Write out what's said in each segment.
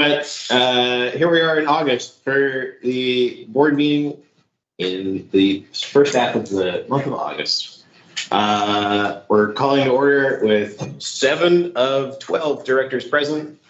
But here we are in August for the board meeting in the first half of the month of August. We're calling to order with 7 of 12 directors present,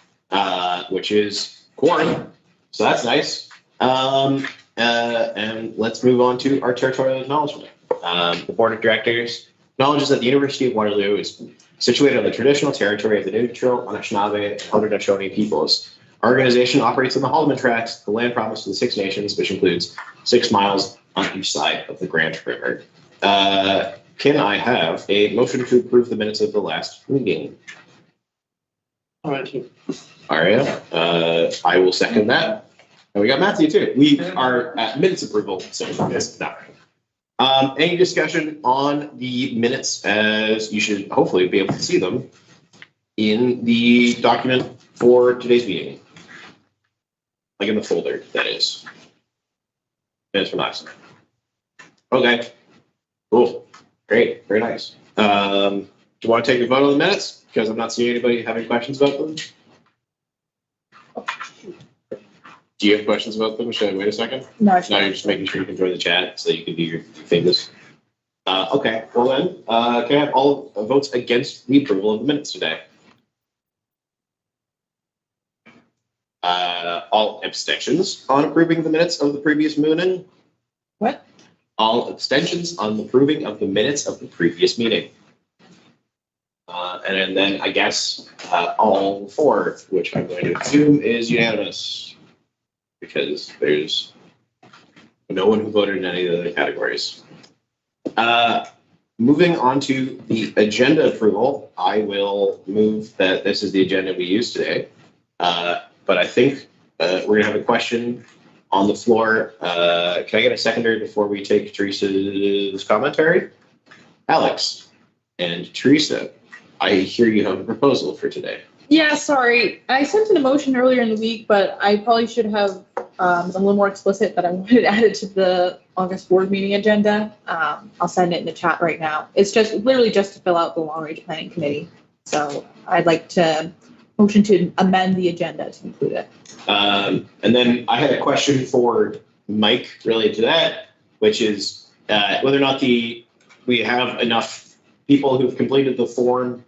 which is quorum. So that's nice. And let's move on to our territorial acknowledgement. The board of directors acknowledges that the University of Waterloo is situated on the traditional territory of the neutral Anishinaabe and Haudenosaunee peoples. Our organization operates on the Haldeman Tracts, the land promised to the Six Nations, which includes 6 miles on each side of the Grand River. Can I have a motion to approve the minutes of the last meeting? All right. Aria, I will second that. And we got Matthew too. We are at minutes approval, so it's not. Any discussion on the minutes, as you should hopefully be able to see them in the document for today's meeting? Like in the folder, that is. Minutes from last. Okay. Cool. Great. Very nice. Do you want to take a vote on the minutes? Because I'm not seeing anybody having questions about them. Do you have questions about them? Should I wait a second? No, you're just making sure you can join the chat so you can do your things. Okay, well then, can I have all votes against the approval of the minutes today? All abstentions on approving the minutes of the previous meeting? What? All abstentions on approving of the minutes of the previous meeting. And then I guess all 4, which I'm going to assume is unanimous. Because there's no one who voted in any of the other categories. Moving on to the agenda approval, I will move that this is the agenda we use today. But I think we're going to have a question on the floor. Can I get a seconder before we take Teresa's commentary? Alex and Teresa, I hear you have a proposal for today. Yeah, sorry. I sent in a motion earlier in the week, but I probably should have been a little more explicit that I wanted added to the August board meeting agenda. I'll send it in the chat right now. It's just literally just to fill out the long range planning committee. So I'd like to motion to amend the agenda to include it. And then I had a question for Mike related to that, which is whether or not we have enough people who've completed the form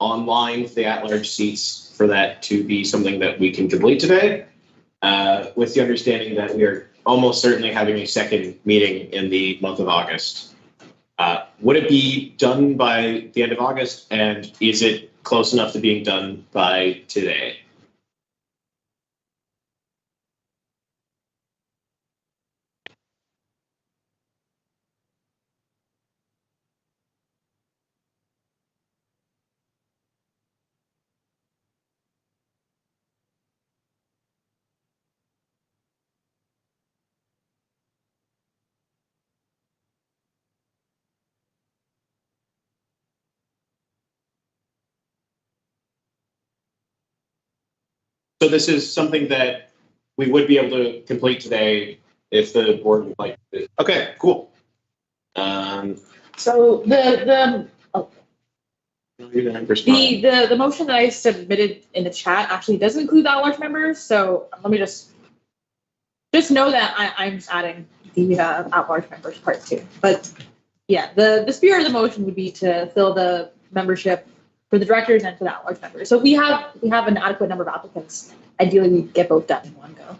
online for the at-large seats for that to be something that we can complete today, with the understanding that we are almost certainly having a second meeting in the month of August. Would it be done by the end of August, and is it close enough to being done by today? So this is something that we would be able to complete today if the board would like to. Okay, cool. So the motion that I submitted in the chat actually does include the at-large members. So let me just know that I'm adding the at-large members part 2. But yeah, the spirit of the motion would be to fill the membership for the directors and for the at-large members. So we have an adequate number of applicants. Ideally, we get both done in one go.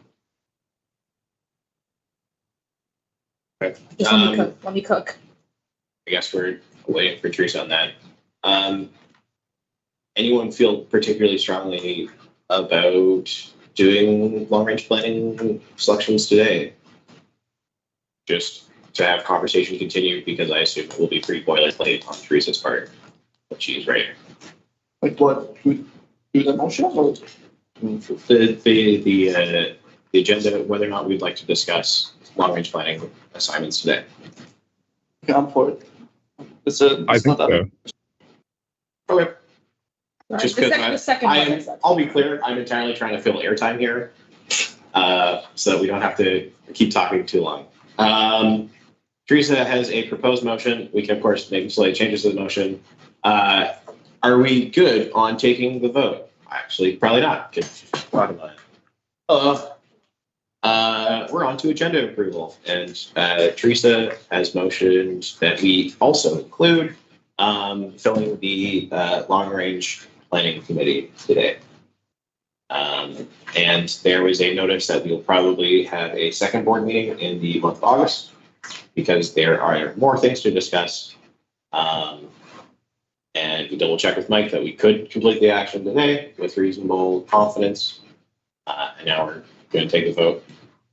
Okay. Just let me cook. I guess we're waiting for Teresa on that. Anyone feel particularly strongly about doing long-range planning selections today? Just to have conversation continue, because I assume it will be pretty boilerplate on Teresa's part, but she's right. Like what? Do the motion or? The agenda, whether or not we'd like to discuss long-range planning assignments today. Yeah, I'm for it. I think so. Okay. Right, Just because I'll be clear, I'm entirely trying to fill airtime here, so that we don't have to keep talking too long. Teresa has a proposed motion. We can, of course, make slight changes to the motion. Are we good on taking the vote? Actually, probably not. We're on to agenda approval, and Teresa has motioned that we also include filling the long-range planning committee today. And there was a notice that we will probably have a second board meeting in the month of August because there are more things to discuss. And we double check with Mike that we could complete the action today with reasonable confidence. And now we're going to take a vote.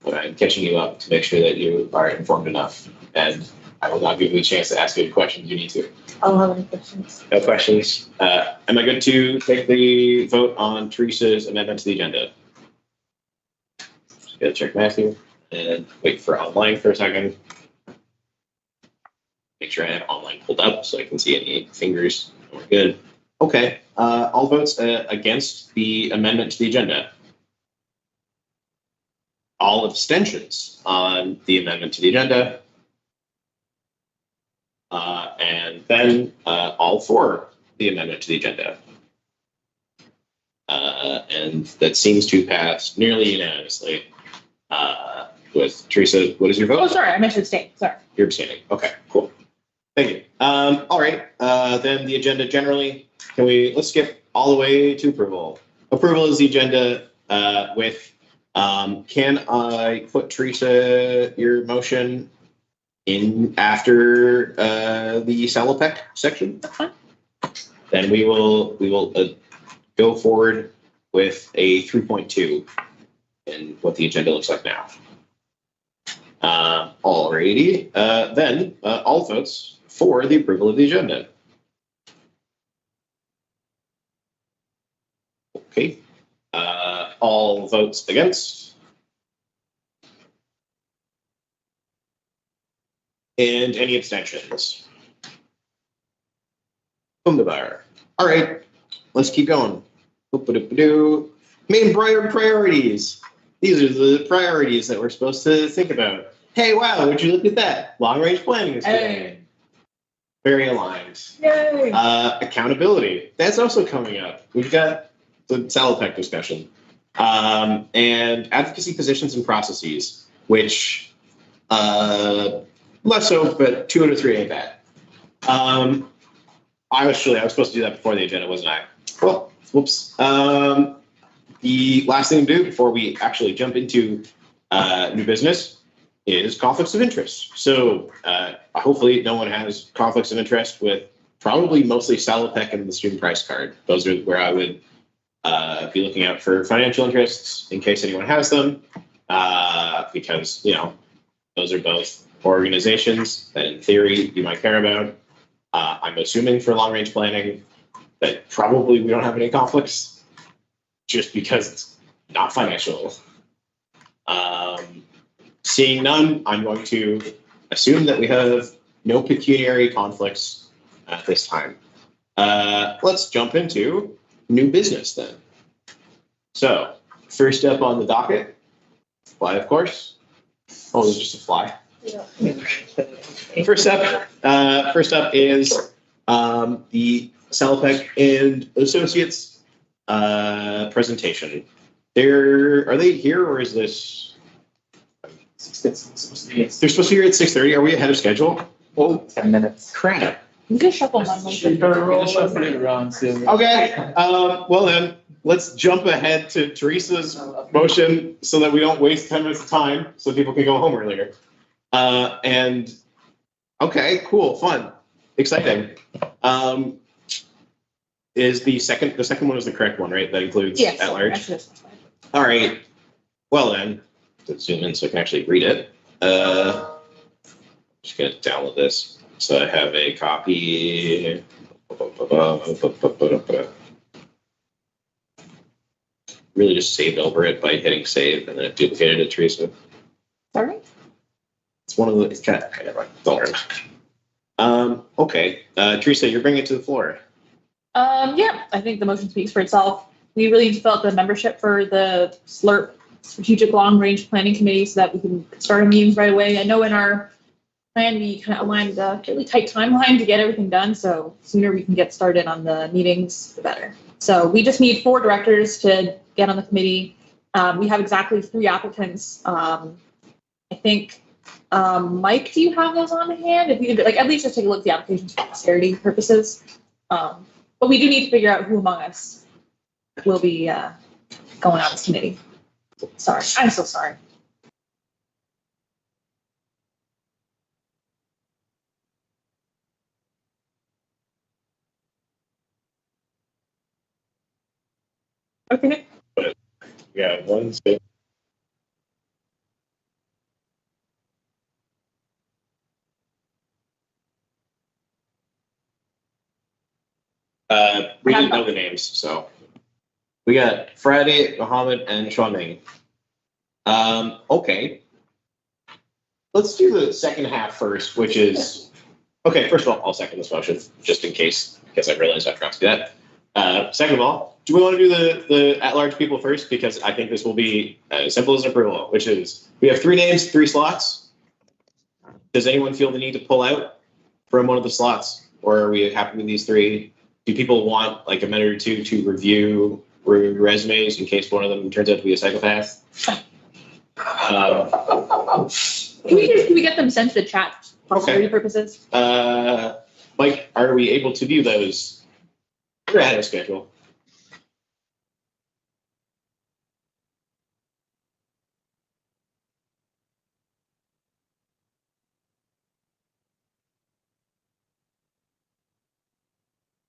But I'm catching you up to make sure that you are informed enough. And I will not give you a chance to ask any questions you need to. I don't have any questions. No questions. Am I good to take the vote on Teresa's amendment to the agenda? Just gotta check Matthew and wait for online for a second. Make sure I have online pulled up so I can see any fingers. We're good. Okay. All votes against the amendment to the agenda. All abstentions on the amendment to the agenda. And then all for the amendment to the agenda. And that seems to pass nearly unanimously. With Teresa, what is your vote? Oh, sorry, I meant to abstain. Sorry. You're abstaining. Okay, cool. Thank you. All right. Then the agenda generally, let's skip all the way to approval. Approval is the agenda with, can I put Teresa, your motion in after the Salopec section? That's fine. Then we will go forward with a 3.2 in what the agenda looks like now. Alrighty. Then all votes for the approval of the agenda. Okay. All votes against. And any abstentions? Boom the bar. All right, let's keep going. Main priorities. These are the priorities that we're supposed to think about. Hey, wow, would you look at that? Long-range planning is today. Hey. Very aligned. Yay. Accountability. That's also coming up. We've got the Salopec discussion. And advocacy positions and processes, which less so, but 2 out of 3 ain't bad. I was supposed to do that before the agenda, wasn't I? Well, whoops. The last thing to do before we actually jump into new business is conflicts of interest. So hopefully no one has conflicts of interest with probably mostly Salopec and the student price card. Those are where I would be looking out for financial interests in case anyone has them, because, those are both organizations that in theory you might care about. I'm assuming for long-range planning that probably we don't have any conflicts just because it's not financial. Seeing none, I'm going to assume that we have no pecuniary conflicts at this time. Let's jump into new business then. So first up on the docket, fly, of course. Oh, there's just a fly. Yeah. First up is the Salopec and Associates presentation. Are they here or is this? They're supposed to be here at 6:30. Are we ahead of schedule? Oh, 10 minutes. Crap. You can shuffle my motion. Shuffle it around soon. Okay. Well then, let's jump ahead to Teresa's motion so that we don't waste 10 minutes of time so people can go home earlier. And okay, cool, fun, exciting. Is the second one is the correct one, right? That includes Yes, at large. yes. All right. Well then, let's zoom in so I can actually read it. Just gonna download this. So I have a copy. Really just saved over it by hitting save and then it duplicated it, Teresa. Sorry? It's one of the, it's kind of, don't worry. Okay, Teresa, you're bringing it to the floor. Yeah, I think the motion speaks for itself. We really need to fill out the membership for the SLRP Strategic Long Range Planning Committee so that we can start our meetings right away. I know in our plan we kind of aligned a really tight timeline to get everything done, so the sooner we can get started on the meetings, the better. So we just need 4 directors to get on the committee. We have exactly 3 applicants. I think, Mike, do you have those on hand? If you could, like, at least just take a look at the applications for posterity purposes. But we do need to figure out who among us will be going on this committee. Sorry, I'm so sorry. Okay. Yeah, one second. We didn't know the names, so we got Friday, Mohammed, and Shuang. Okay. Let's do the second half first, which is okay. First of all, I'll second this motion just in case, because I realized I forgot to do that. Second of all, do we want to do the at-large people first? Because I think this will be as simple as an approval, which is we have 3 names, 3 slots. Does anyone feel the need to pull out from one of the slots, or are we happy with these 3? Do people want like a minute or 2 to review resumes in case one of them turns out to be a psychopath? Can we get them sent to the chat for security purposes? Mike, are we able to view those? We're ahead of schedule.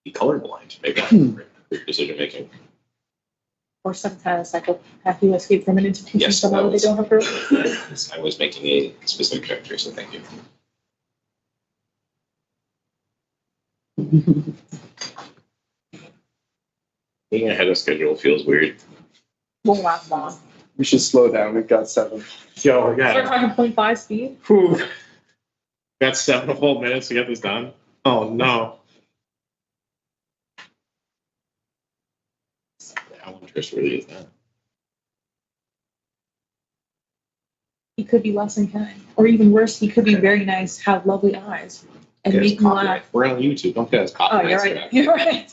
Be colorblind, maybe, for your decision making. Or some kind of psychopath who escaped from an institution Yes, somehow they don't have to. I was making a specific character, so thank you. Being ahead of schedule feels weird. Won't last long. We should slow down. We've got 7. Yo, we Start talking 0.5 speed. Got 7 whole minutes to get this done. Oh no. How trustworthy is that? He could be less than kind, or even worse, he could be very nice, have lovely eyes, and Okay, make you laugh. We're on YouTube. Don't get us Oh, copyright. you're right. You're right.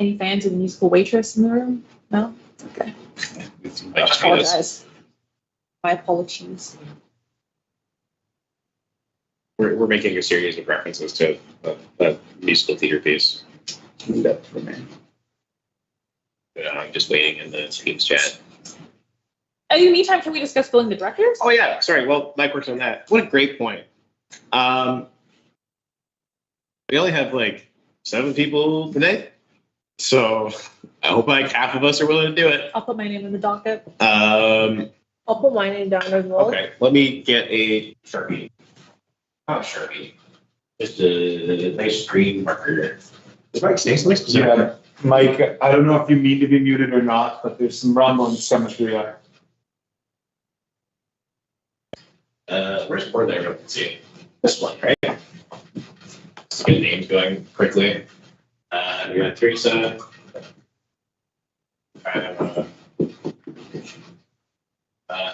Any fans of the musical Waitress in the room? No? Okay. I I just mean this. apologize. My apologies. We're making a series of references to a musical theater piece. I'm just waiting in the Teams chat. In the meantime, can we discuss filling the directors? Oh yeah, sorry. Well, Mike works on that. What a great point. We only have like 7 people today, so I hope like half of us are willing to do it. I'll put my name in the docket. Um, I'll put my name down as well. okay, let me get a Sharpie. Not a Sharpie, just a nice green marker. Is Mike saying something specific? Yeah, Mike, I don't know if you mean to be muted or not, but there's some rumblings coming through you. Where's board there? Let's see. This one, right? Let's get names going quickly. We got Teresa.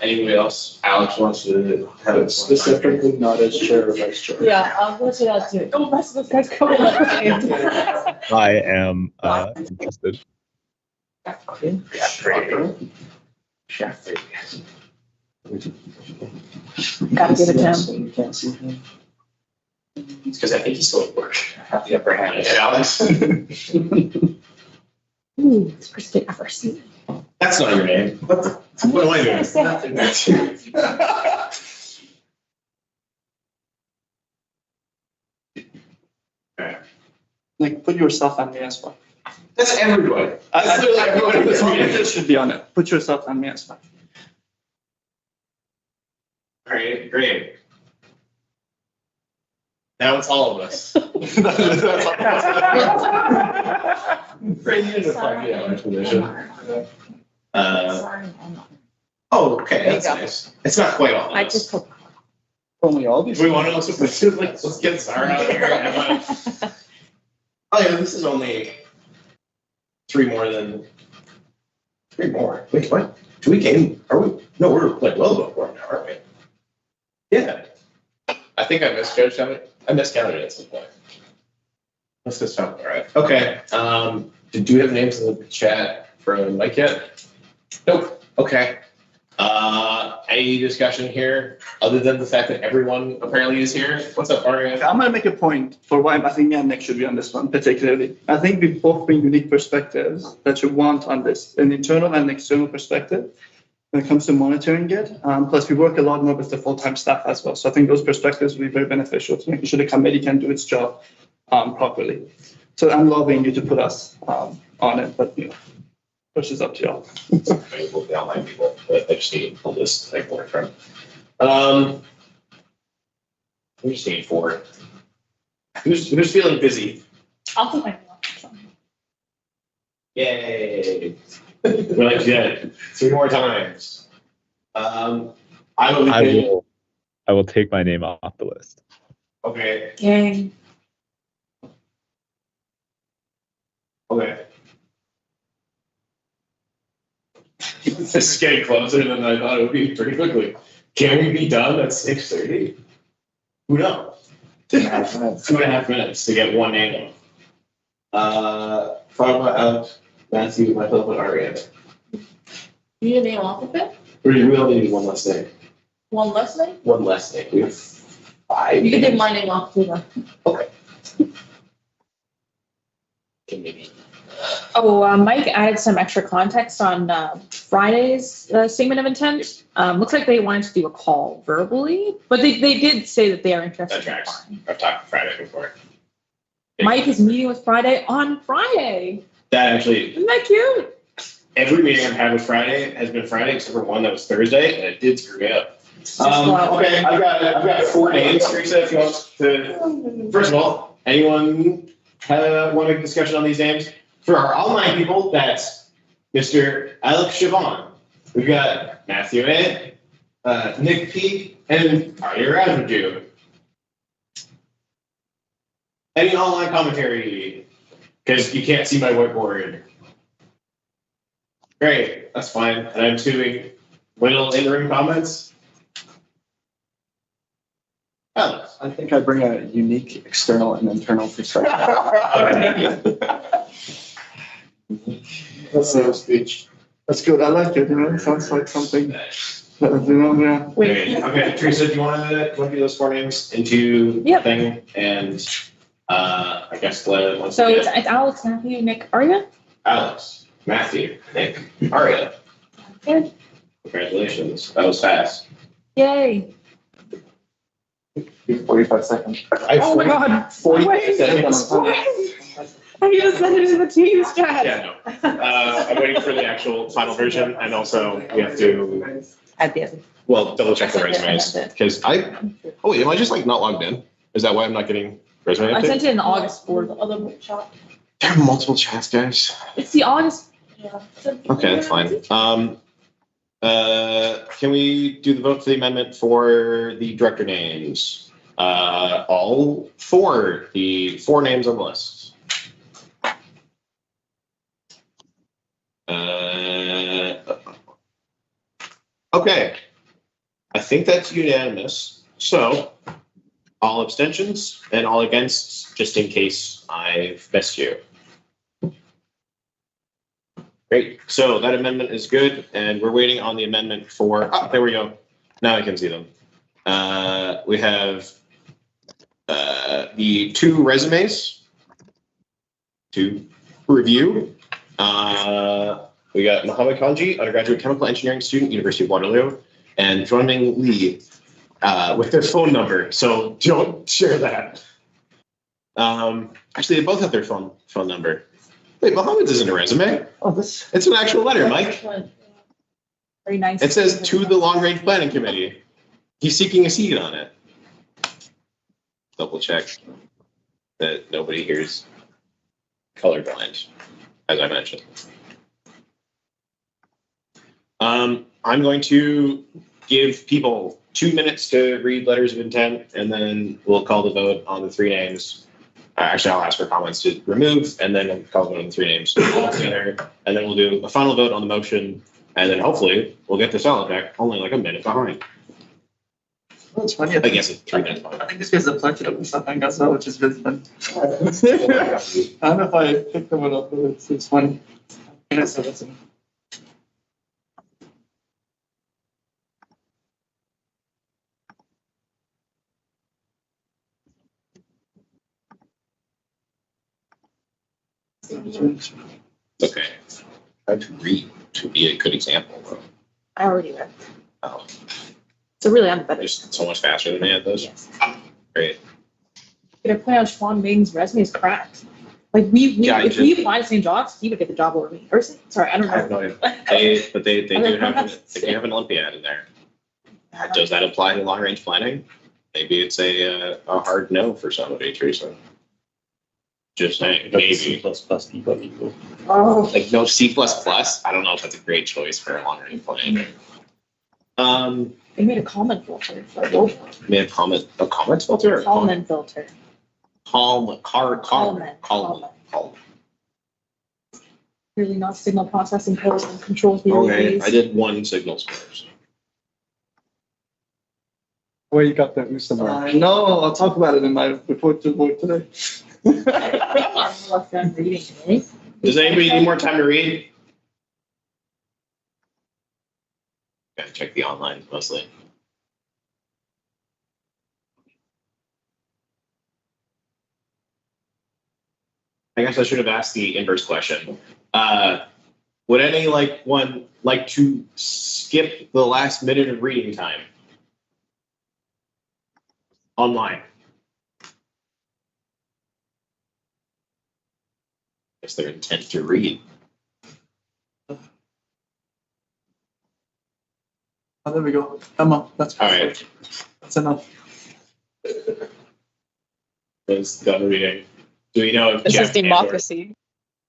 Anybody else? Alex wants to have it Specifically not as chair or vice chair. Yeah, I'll go to that too. Don't mess with this guy's code. I am interested. Gotta give it to him. You can't see him. It's because I think he's still at work. Have the upper hand. Yeah, Alex. Ooh, it's Christine FRC. That's not your name. What am I doing? Nothing. That's you. Like, put yourself on me as well. That's everybody. That's literally everyone in this All of meeting. this should be on it. Put yourself on me as well. All right, great. Now it's all of us. Great unified explanation. Oh, okay, that's nice. It's not quite all of I us. just took. Only all these. Do we want to also like let's get Zara out here? Oh yeah, this is only 3 more than 3 more. Wait, what? Do we gain? Are we? No, we're like well above 4 now, aren't we? Yeah. I think I misjudged how it. I miscounted it at some point. Let's just sound all right. Okay. Do we have names in the chat from Mike yet? Nope. Okay. Any discussion here other than the fact that everyone apparently is here? What's up, Mario? I'm gonna make a point for why I think me and Nick should be on this one particularly. I think we both bring unique perspectives that you want on this, an internal and external perspective when it comes to monitoring it. Plus, we work a lot more with the full-time staff as well. So I think those perspectives will be very beneficial to making sure the committee can do its job properly. So I'm lobbying you to put us on it, but push is up to y'all. We'll be online people, but I just need to pull this thing more from. I just need 4. Who's feeling busy? I'll take my. Yay! We're like, yeah, 3 more times. I will take my name off the list. Okay. Yay. Okay. This is getting closer than I thought it would be pretty quickly. Can we be done at 6:30? Who knows? 2.5 minutes to get one name off. Probably out Matthew, myself, and Aria. You need a name off of it? We only need one less name. One less name? One less name. We have 5. You can take my name off too then. Okay. Okay, maybe. Oh, Mike added some extra context on Friday's statement of intent. Looks like they wanted to do a call verbally, but they did say that they are interested. That tracks. I've talked Friday before. Mike is meeting with Friday on Friday. That actually, Isn't that cute? every meeting I've had with Friday has been Friday, except for one that was Thursday, and it did screw me up. Okay, I've got 4 names, Teresa, if you want to. First of all, anyone want a discussion on these names? For our online people, that's Mr. Alex Chavon. We've got Matthew A., Nick P., and Arya Razmaju. Any online commentary? Because you can't see my whiteboard. Great, that's fine. And I'm assuming little in-room comments? Alex. I think I bring a unique external and internal perspective. That's a speech. That's good. I like it. It sounds like something that, yeah. Okay, Teresa, do you want to do those 4 names into Yep. thing? And I guess once So again, it's Alex, Matthew, Nick, Arya. Alex, Matthew, Nick, Aria. Good. Congratulations. That was fast. Yay. 45 seconds. Oh my God. 40 seconds. I just sent it in the Teams chat. Yeah, no. I'm waiting for the actual final version, and also we have to, At the end. well, double check the resumes. Because am I just like not logged in? Is that why I'm not getting resume I update? sent it in the August board. There are multiple chats, guys. It's the August. Okay, that's fine. Can we do the vote for the amendment for the director names? All 4, the 4 names on the list. Okay. I think that's unanimous. So, all abstentions and all against, just in case I've missed you. Great. So that amendment is good, and we're waiting on the amendment for. Oh, there we go. Now I can see them. We have the 2 resumes to review. We got Mohammed Kanji, undergraduate chemical engineering student, University of Waterloo, and Zhuanming Li with their phone number. So don't share that. Actually, they both have their phone number. Wait, Mohammed's isn't a resume. Oh, this. It's an actual letter, Mike. Very nice. It says to the long range planning committee. He's seeking a seat on it. Double check that nobody here is colorblind, as I mentioned. I'm going to give people 2 minutes to read letters of intent, and then we'll call the vote on the 3 names. Actually, I'll ask for comments to remove, and then we'll call the vote on the 3 names all together, and then we'll do a final vote on the motion, and then hopefully we'll get the salad back only like a minute behind. Well, it's funny. I guess it's 3 minutes behind. I think this guy's a plenty of something as well, which is really fun. I don't know if I picked the one up, but it's funny. Yes, that's it. Okay. Try to read to be a good example. Though. I already read. Oh, So really, I'm the better. just so much faster than I had those. Yes. Great. Gonna point out Schwan Ming's resume is cracked. Like Yeah, if we applied the same jobs, he would get the job over me. Or sorry, I don't I have know. no idea. They do Okay, have an Olympiad in there. Does that apply to long range planning? Maybe it's a hard no for somebody, Teresa. Just saying, maybe. debug. Oh, Like no C++. I don't know if that's a great choice for a long range planning. they made a comment filter for both. Made a comment filter. Or Kalman filter. Kalman. Really not signal processing codes and control theory. Okay, I did one signal scores. Where you got the WUSA mark? No, I'll talk about it in my report to the board today. What's done reading today? Does anybody need more time to read? Gotta check the online mostly. I guess I should have asked the inverse question. Would any one like to skip the last minute of reading time online? Guess their intent to read. Oh, there we go. Come on, that's All right. That's enough. Is done reading. Do we know if This Jeff is democracy.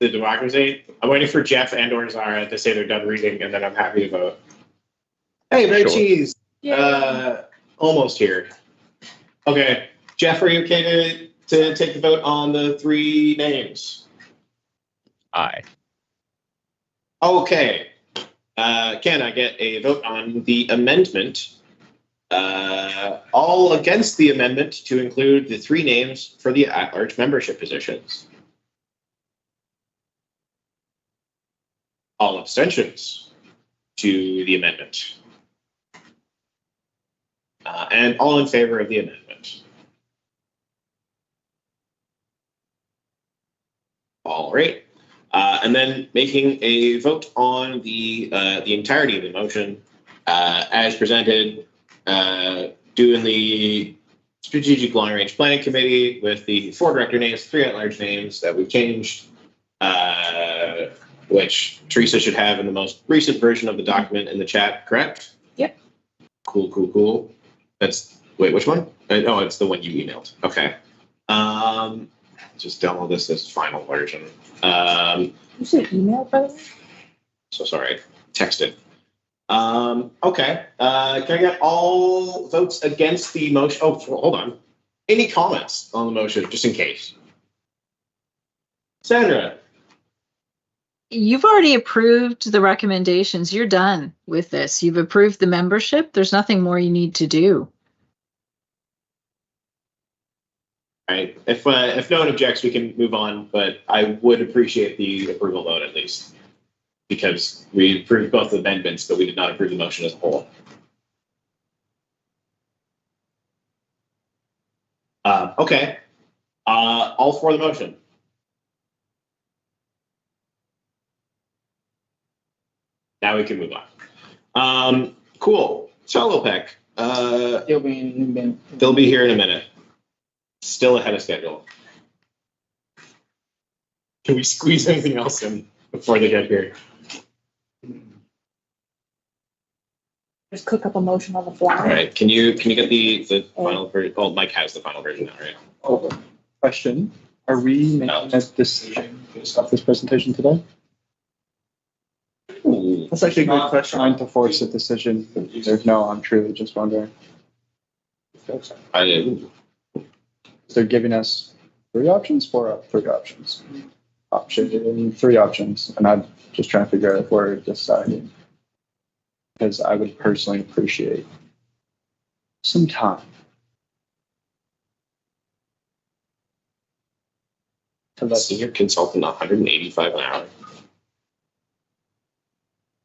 the democracy? I'm waiting for Jeff and or Zara to say they're done reading, and then I'm happy to vote. Hey, Red Sure. Cheese. Yeah. Almost here. Okay, Jeff, are you okay to take the vote on the three names? Aye. Okay. Can I get a vote on the amendment? All against the amendment to include the three names for the at-large membership positions. All abstentions to the amendment. And all in favor of the amendment. All right. And then making a vote on the entirety of the motion as presented, doing the strategic long range planning committee with the 4 director names, 3 at-large names that we've changed, which Teresa should have in the most recent version of the document in the chat, correct? Yep. Cool. Wait, which one? Oh, it's the one you emailed. Okay. Just download this as final version. You should email, by the way. So sorry, texted. Okay. Can I get all votes against the motion? Oh, hold on. Any comments on the motion, just in case? Sandra. You've already approved the recommendations. You're done with this. You've approved the membership. There's nothing more you need to do. All right. If no one objects, we can move on. But I would appreciate the approval vote at least, because we approved both amendments, but we did not approve the motion as a whole. Okay. All for the motion. Now we can move on. Cool. Chalopek. You'll be in They'll be here in a minute. Still ahead of schedule. Can we squeeze anything else in before they get here? Just cook up a motion on the fly. All right. Can you get the final version? Oh, Mike has the final version now, right? Oh, question. Are we making a decision based off this presentation today? Ooh. That's actually a good Not question. trying to force a decision. There's no, I'm truly just wondering. I didn't. They're giving us 3 options, 3 options. Option 3 options. And I'm just trying to figure out if we're deciding. Because I would personally appreciate some time to let Senior consultant, 185 an hour.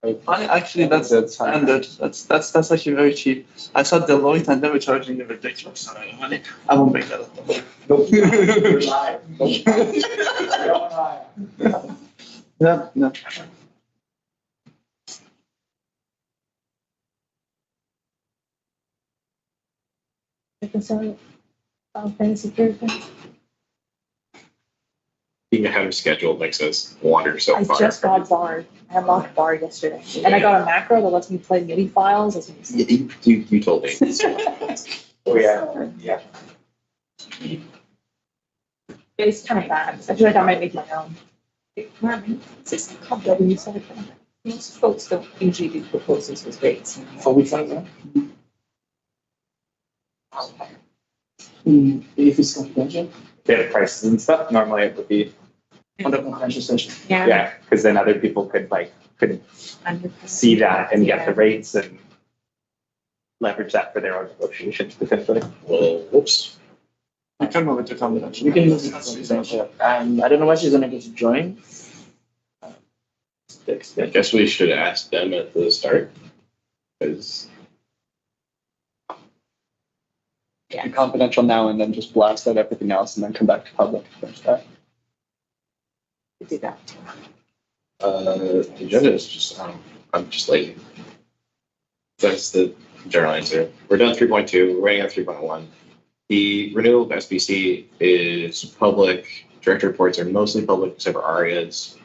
Actually, that's standard. That's actually very cheap. I saw Deloitte and they were charging a ridiculous amount of money. I won't make that up. Yeah, no. Fantasy character. Being ahead of schedule makes us wander so I far. just got Bard. I unlocked Bard yesterday, and I got a macro that lets me play MIDI files. As You told me. Oh, yeah. It's kind of bad. I feel like I might make my own. It's called WUSA. Most folks don't usually do proposals with rates. Oh, we find that? If it's confidential? They have prices and stuff, normally it would be on the confidential session. Yeah, because then other people could see that and get the rates and leverage that for their own negotiations potentially. Well, whoops. I can move it to confidential. You can move it to confidential. I don't know why she's unable to join. I guess we should ask them at the start. Because Be confidential now and then just blast out everything else and then come back to public first. Do that. the agenda is just, I'm just lazy. That's the general answer. We're done 3.2, we're waiting on 3.1. The renewal of SBC is public. Director reports are mostly public except for Aria's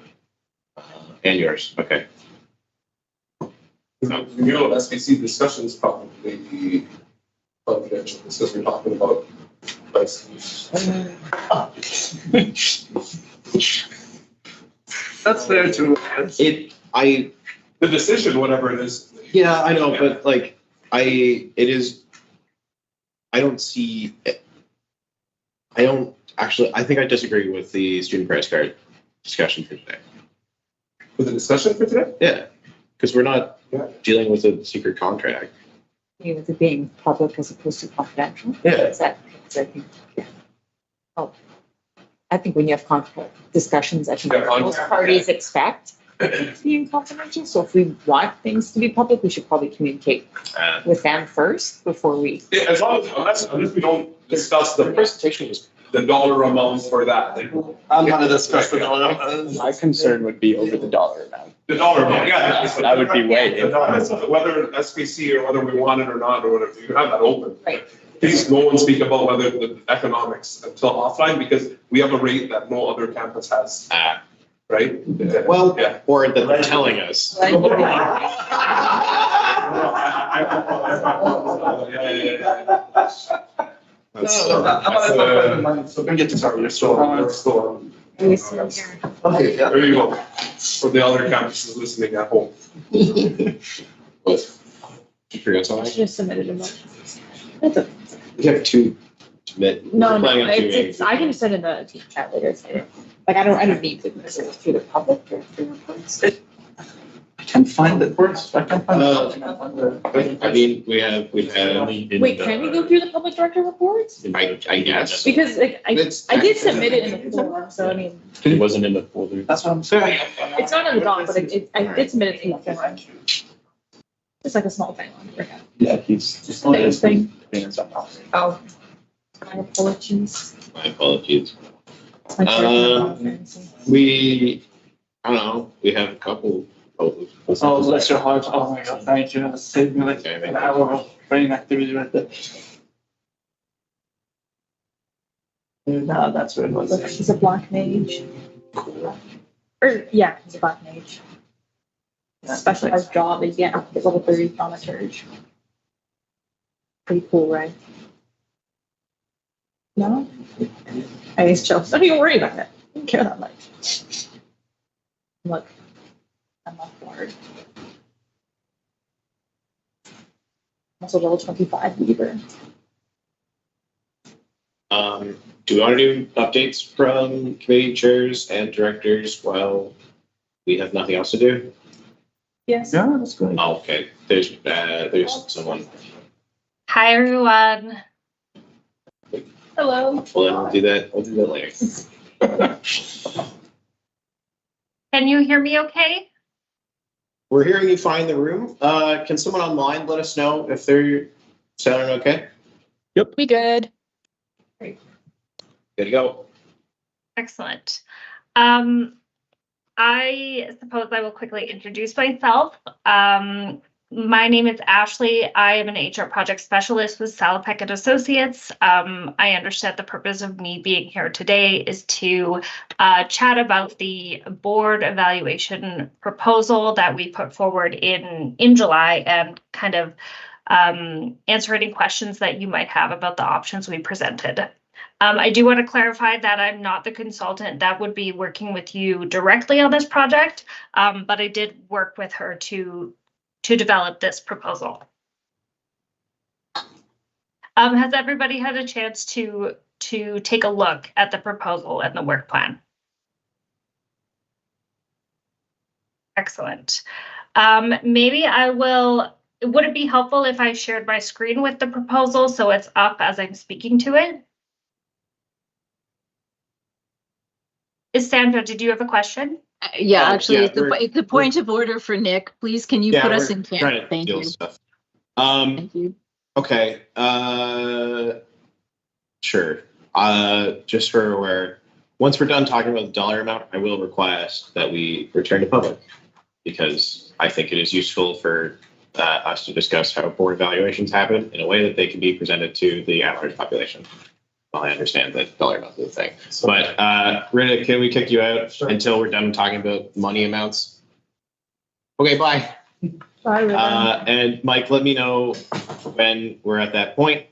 and yours. Okay. The renewal of SBC discussion is probably the confidential because we're talking about That's fair too. The decision, whatever it is. Yeah, I know, but like, I think I disagree with the student press card discussion for today. With the discussion for today? Yeah, because we're not dealing with a secret contract. With it being public as opposed to confidential? Yeah. Is that, I think, yeah. Oh, I think when you have discussions, I think most parties expect it to be confidential. So if we want things to be public, we should probably communicate with them first before we. Yeah, as long as, unless we don't discuss the presentation, the dollar amounts for that. I'm gonna discuss the dollar amount. My concern would be over the dollar amount. The dollar amount, yeah. That would be way. Whether SPC or whether we want it or not, or whatever, you have that open. Right. Please no one speak about whether the economics until offline, because we have a rate that no other campus has, right? Well, Yeah. or that they're telling us. So we can get to start your store. Okay, yeah. There you go. For the other campuses listening at home. What? Did you forget I something? should have submitted a motion. That's a, We have two to submit. no, We're planning on two it's, I can send in the team chat later. Like, I don't need to. Through the public or through reports? I can't find it. I can't find it. I mean, we have. Wait, can we go through the public director reports? I guess. Because like, I It's- did submit it in the form, so I mean, It wasn't in the folder. That's what I'm saying. it's not in the doc, but I did submit it in the form. Just like a small thing. Yeah, he's Just a little thing. Oh, My apologies. My apologies. It's my first I don't know, we have a couple. Oh, bless your heart. Oh my God, thank you. That saved me like an hour of brain activity right there. No, that's where it was. Look, he's a black mage. Or, yeah, he's a black mage. Specialized job is, yeah, level 30 thaumaturge. Pretty cool, right? No? I he's chill. Don't even worry about it. I don't care that much. Look, I'm not bored. Also level 25 Weaver. Do we want to do updates from committee chairs and directors while we have nothing else to do? Yes. Yeah, that's great. Oh, okay, there's someone. Hi, everyone. Hello. Well, then we'll do that later. Can you hear me okay? we're hearing you fine in the room. Can someone online let us know if they're sounding okay? We good. Good to go. Excellent. I suppose I will quickly introduce myself. My name is Ashley. I am an HR project specialist with Salopek and Associates. I understand the purpose of me being here today is to chat about the board evaluation proposal that we put forward in July and kind of answer any questions that you might have about the options we presented. I do want to clarify that I'm not the consultant that would be working with you directly on this project, but I did work with her to develop this proposal. Has everybody had a chance to take a look at the proposal and the work plan? Excellent. Maybe I will. Would it be helpful if I shared my screen with the proposal so it's up as I'm speaking to it? Sandra, did you have a question? Yeah, actually, yeah, it's the point of order for Nick. Please, can you put us in camp? Thank you. Stuff. Thank you. Okay. Sure. Just for aware, once we're done talking about the dollar amount, I will request that we return to public because I think it is useful for us to discuss how board evaluations happen in a way that they can be presented to the at-large population. Well, I understand that dollar amount is the thing, but Rita, can we kick you out until we're done talking about money amounts? Okay, bye. Bye, Rita. And Mike, let me know when we're at that point.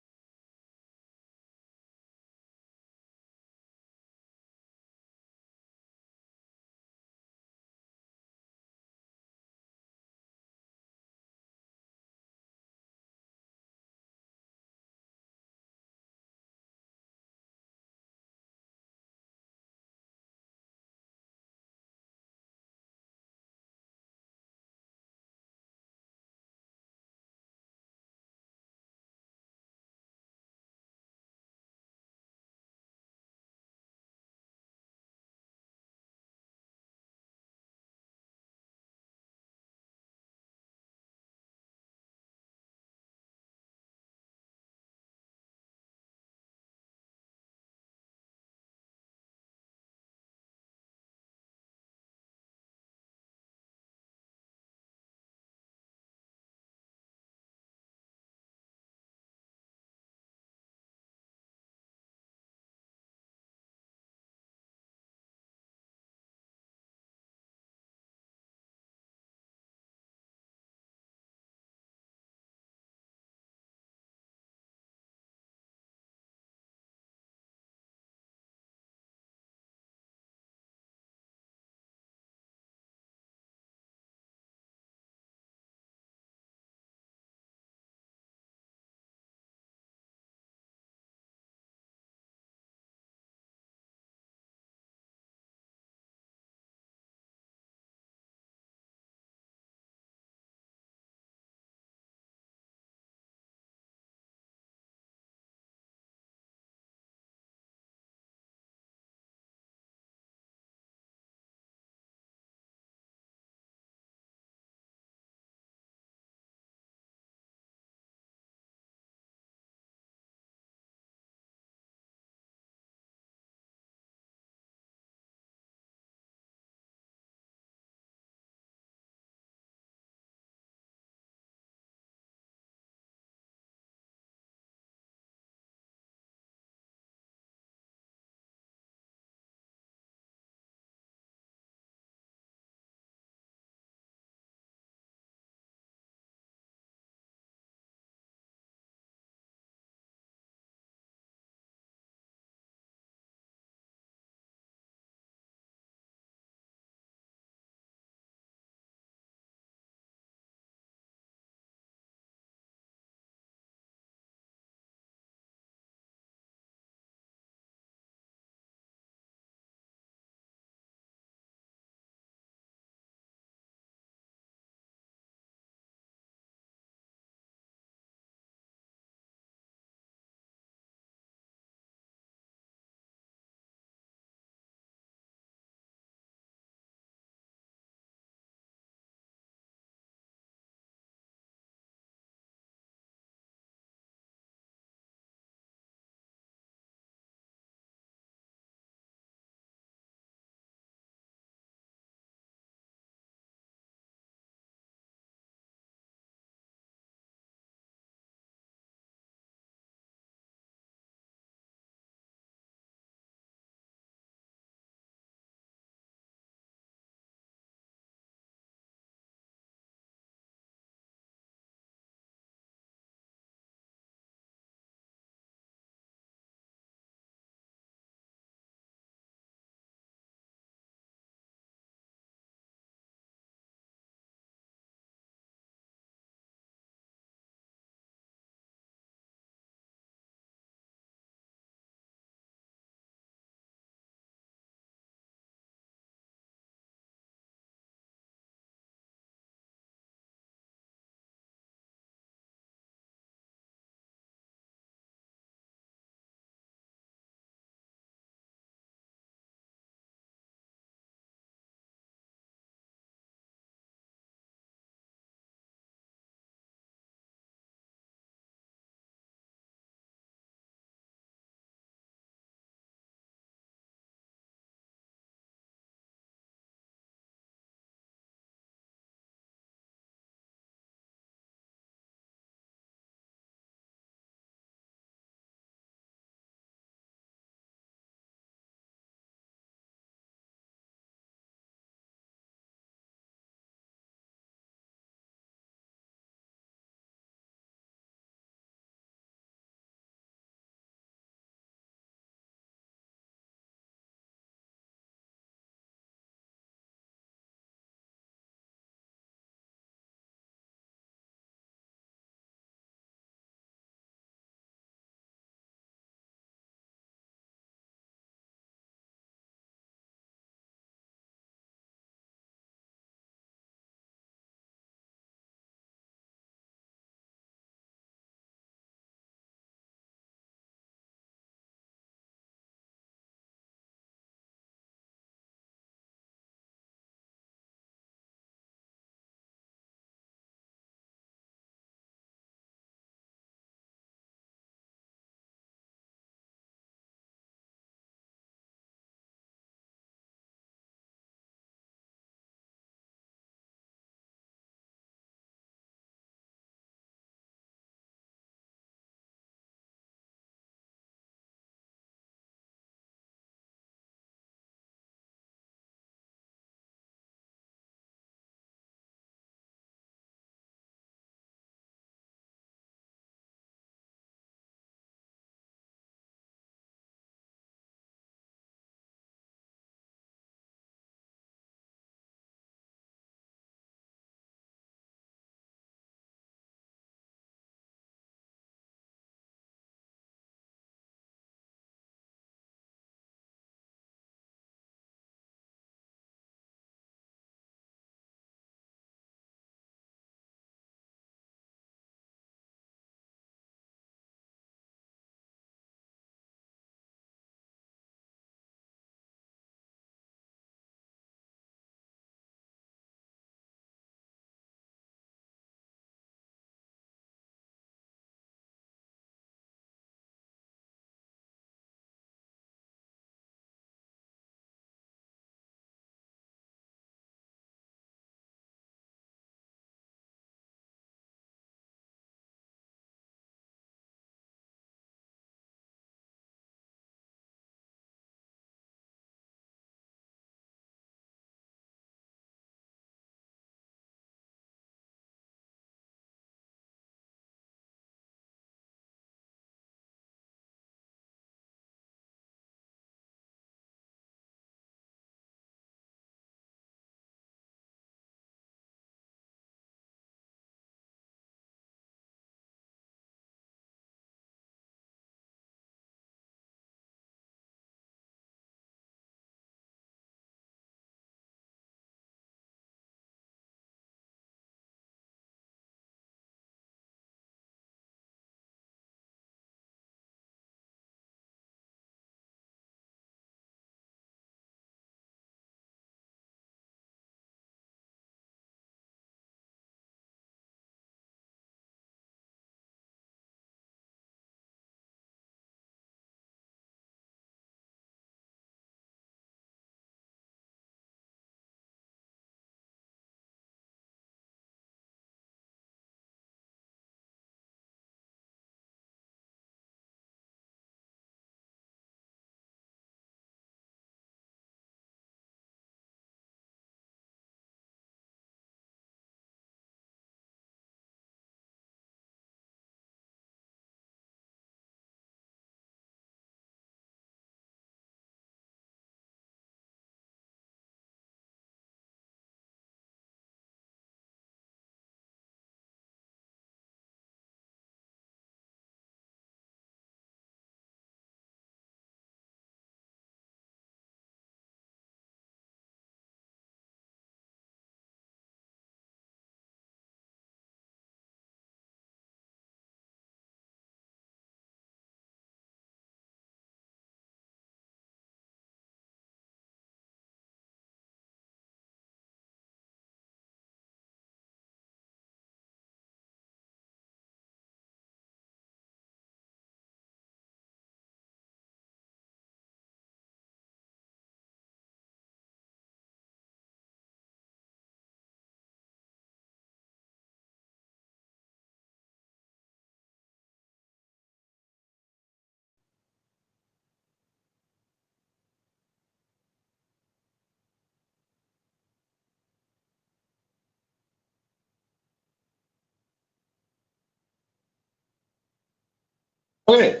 Okay,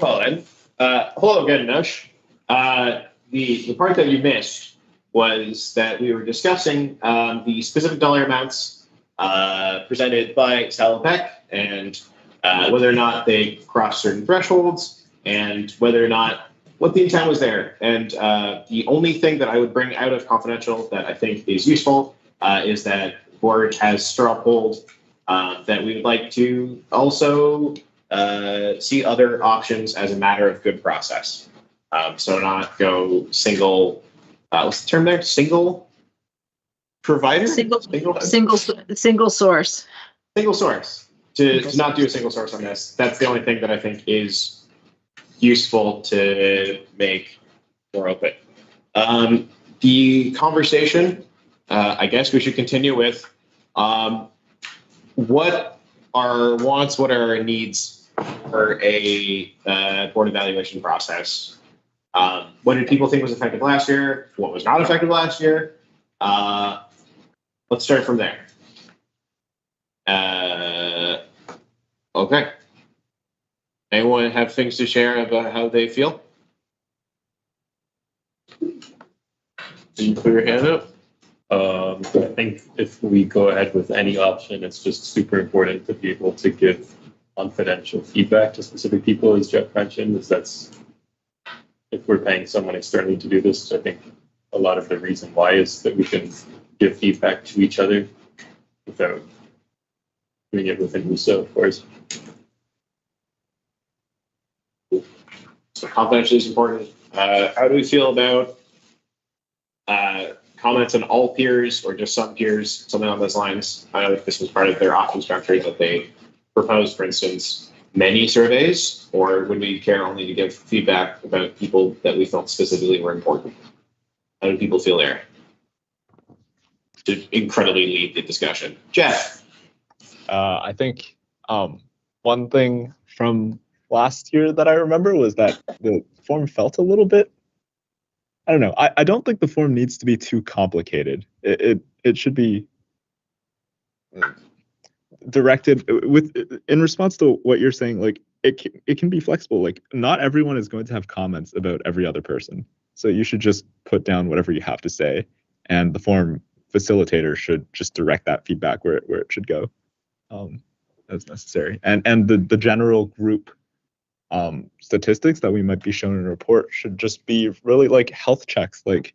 well then, hello again, Nush. The part that you missed was that we were discussing the specific dollar amounts presented by Salopec and whether or not they cross certain thresholds and whether or not what the intent was there. And the only thing that I would bring out of confidential that I think is useful is that board has straw polled that we would like to also see other options as a matter of good process. So not go single, what's the term there? Single provider? Single source. Single source. To not do a single source on this. That's the only thing that I think is useful to make more open. The conversation, I guess we should continue with what are wants, what are our needs for a board evaluation process. What did people think was effective last year? What was not effective last year? Let's start from there. Okay. Anyone have things to share about how they feel? Can you put your hand up? I think if we go ahead with any option, it's just super important to be able to give confidential feedback to specific people, as Jeff mentioned, is that's, if we're paying someone externally to do this, I think a lot of the reason why is that we can give feedback to each other without doing it within WUSA, of course. So confidentiality is important. How do we feel about comments on all peers or just some peers, something on those lines? I know if this was part of their option structure that they proposed, for instance, many surveys, or would we care only to give feedback about people that we felt specifically were important? How do people feel there? To incredibly lead the discussion. Jeff? I think one thing from last year that I remember was that the form felt a little bit, I don't know. I don't think the form needs to be too complicated. It should be directed in response to what you're saying. Like it can be flexible. Like not everyone is going to have comments about every other person. So you should just put down whatever you have to say, and the form facilitator should just direct that feedback where it should go, as necessary. And the general group statistics that we might be shown in a report should just be really like health checks. Like,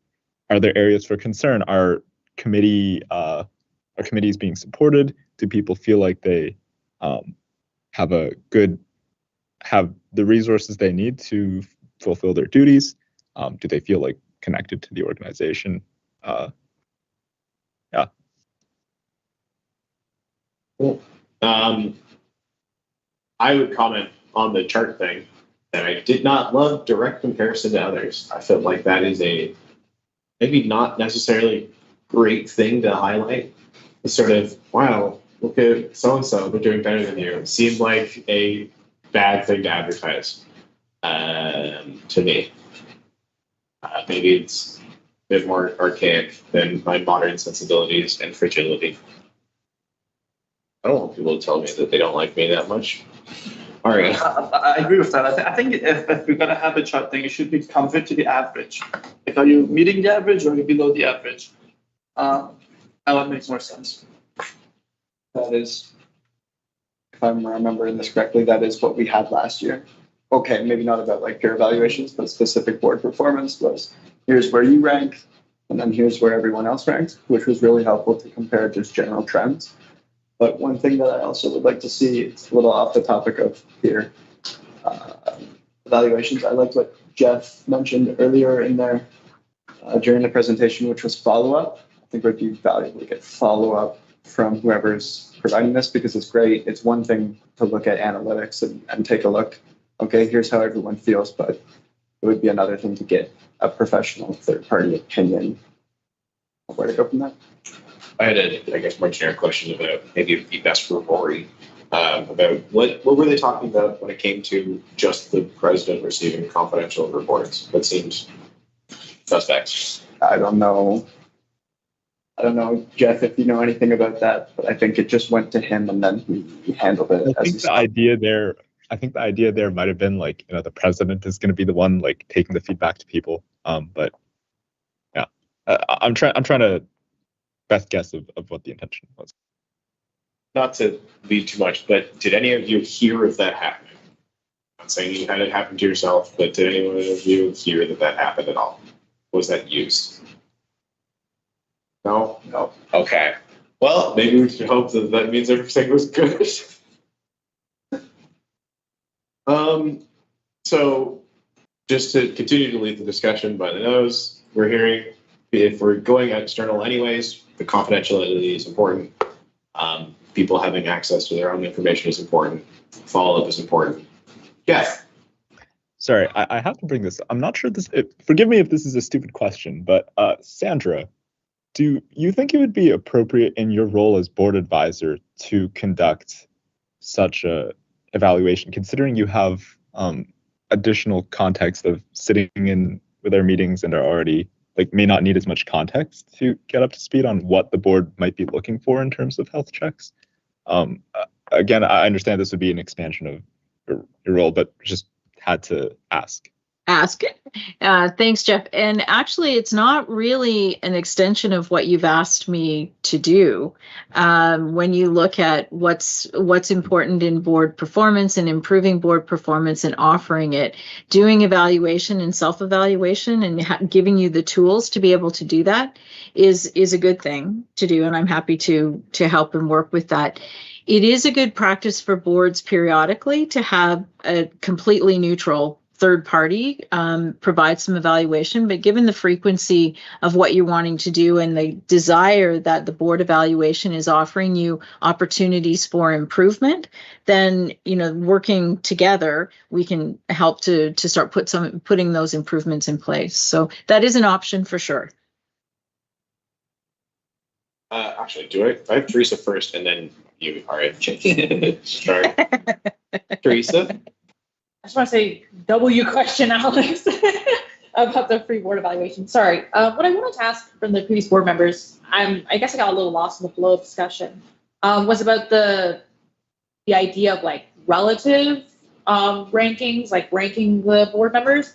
are there areas for concern? Are committees being supported? Do people feel like they have the resources they need to fulfill their duties? Do they feel like connected to the organization? Yeah. Cool. I would comment on the chart thing that I did not love direct comparison to others. I felt like that is a maybe not necessarily great thing to highlight. It's sort of, wow, look at so-and-so, they're doing better than you. It seemed like a bad thing to advertise to me. Maybe it's a bit more archaic than my modern sensibilities and fragility. I don't want people to tell me that they don't like me that much. All right. I agree with that. I think if we're going to have a chart thing, it should be compared to the average. Like, are you meeting the average or are you below the average? That makes more sense. That is, if I'm remembering this correctly, that is what we had last year. Okay, maybe not about like peer evaluations, but specific board performance was here's where you rank, and then here's where everyone else ranks, which was really helpful to compare just general trends. But one thing that I also would like to see, it's a little off the topic of peer evaluations. I liked what Jeff mentioned earlier in there during the presentation, which was follow-up. I think it would be valuable to get follow-up from whoever's providing this, because it's great. It's one thing to look at analytics and take a look. Okay, here's how everyone feels, but it would be another thing to get a professional third-party opinion. Where to go from that? I had I guess, more generic question about maybe it would be best for Rory about what were they talking about when it came to just the president receiving confidential reports? That seemed suspect. I don't know, Jeff, if you know anything about that, but I think it just went to him and then he handled it. I think the idea there I think the idea there might have been like, the president is going to be the one like taking the feedback to people. But yeah, I'm trying to best guess of what the intention was. Not to lead too much, but did any of you hear of that happening? I'm not saying you had it happen to yourself, but did anyone of you hear that happened at all? Was that used? No? No. Okay. Well, maybe we should hope that means everything was good. So just to continue to lead the discussion by the nose, we're hearing if we're going external anyways, the confidentiality is important. People having access to their own information is important. Follow-up is important. Yes. Sorry, I have to bring this. I'm not sure forgive me if this is a stupid question, but Sandra, do you think it would be appropriate in your role as board advisor to conduct such a evaluation, considering you have additional context of sitting in with our meetings and are already may not need as much context to get up to speed on what the board might be looking for in terms of health checks? Again, I understand this would be an expansion of your role, but just had to ask. Thanks, Jeff. And actually, it's not really an extension of what you've asked me to do. When you look at what's important in board performance and improving board performance and offering it, doing evaluation and self-evaluation and giving you the tools to be able to do that is a good thing to do. And I'm happy to help and work with that. It is a good practice for boards periodically to have a completely neutral third party provide some evaluation, but given the frequency of what you're wanting to do and the desire that the board evaluation is offering you opportunities for improvement, then working together we can help to start putting those improvements in place. So that is an option for sure. Actually, I have Teresa first, and then you. All right, sorry, Teresa. I just want to say W question, Alex, about the free board evaluation. Sorry. What I wanted to ask from the previous board members, I guess I got a little lost in the flow of discussion, was about the idea of relative rankings, ranking the board members.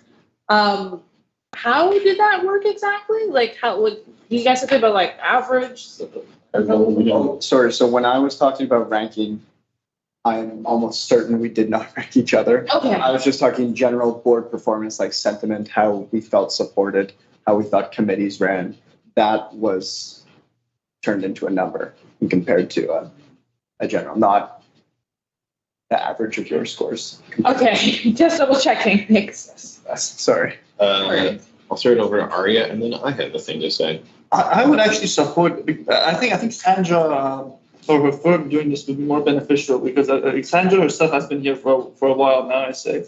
How did that work exactly? How would you guys think about average? Sorry. So when I was talking about ranking, I'm almost certain we did not rank each other. Okay. I was just talking general board performance, sentiment, how we felt supported, how we thought committees ran. That was turned into a number and compared to a general, not the average of your scores. Okay, just double checking. Thanks. Sorry. I'll throw it over to Arya, and then I have a thing to say. I would actually support. I think Sandra. For her firm doing this would be more beneficial because Sandra herself has been here for a while now, I say.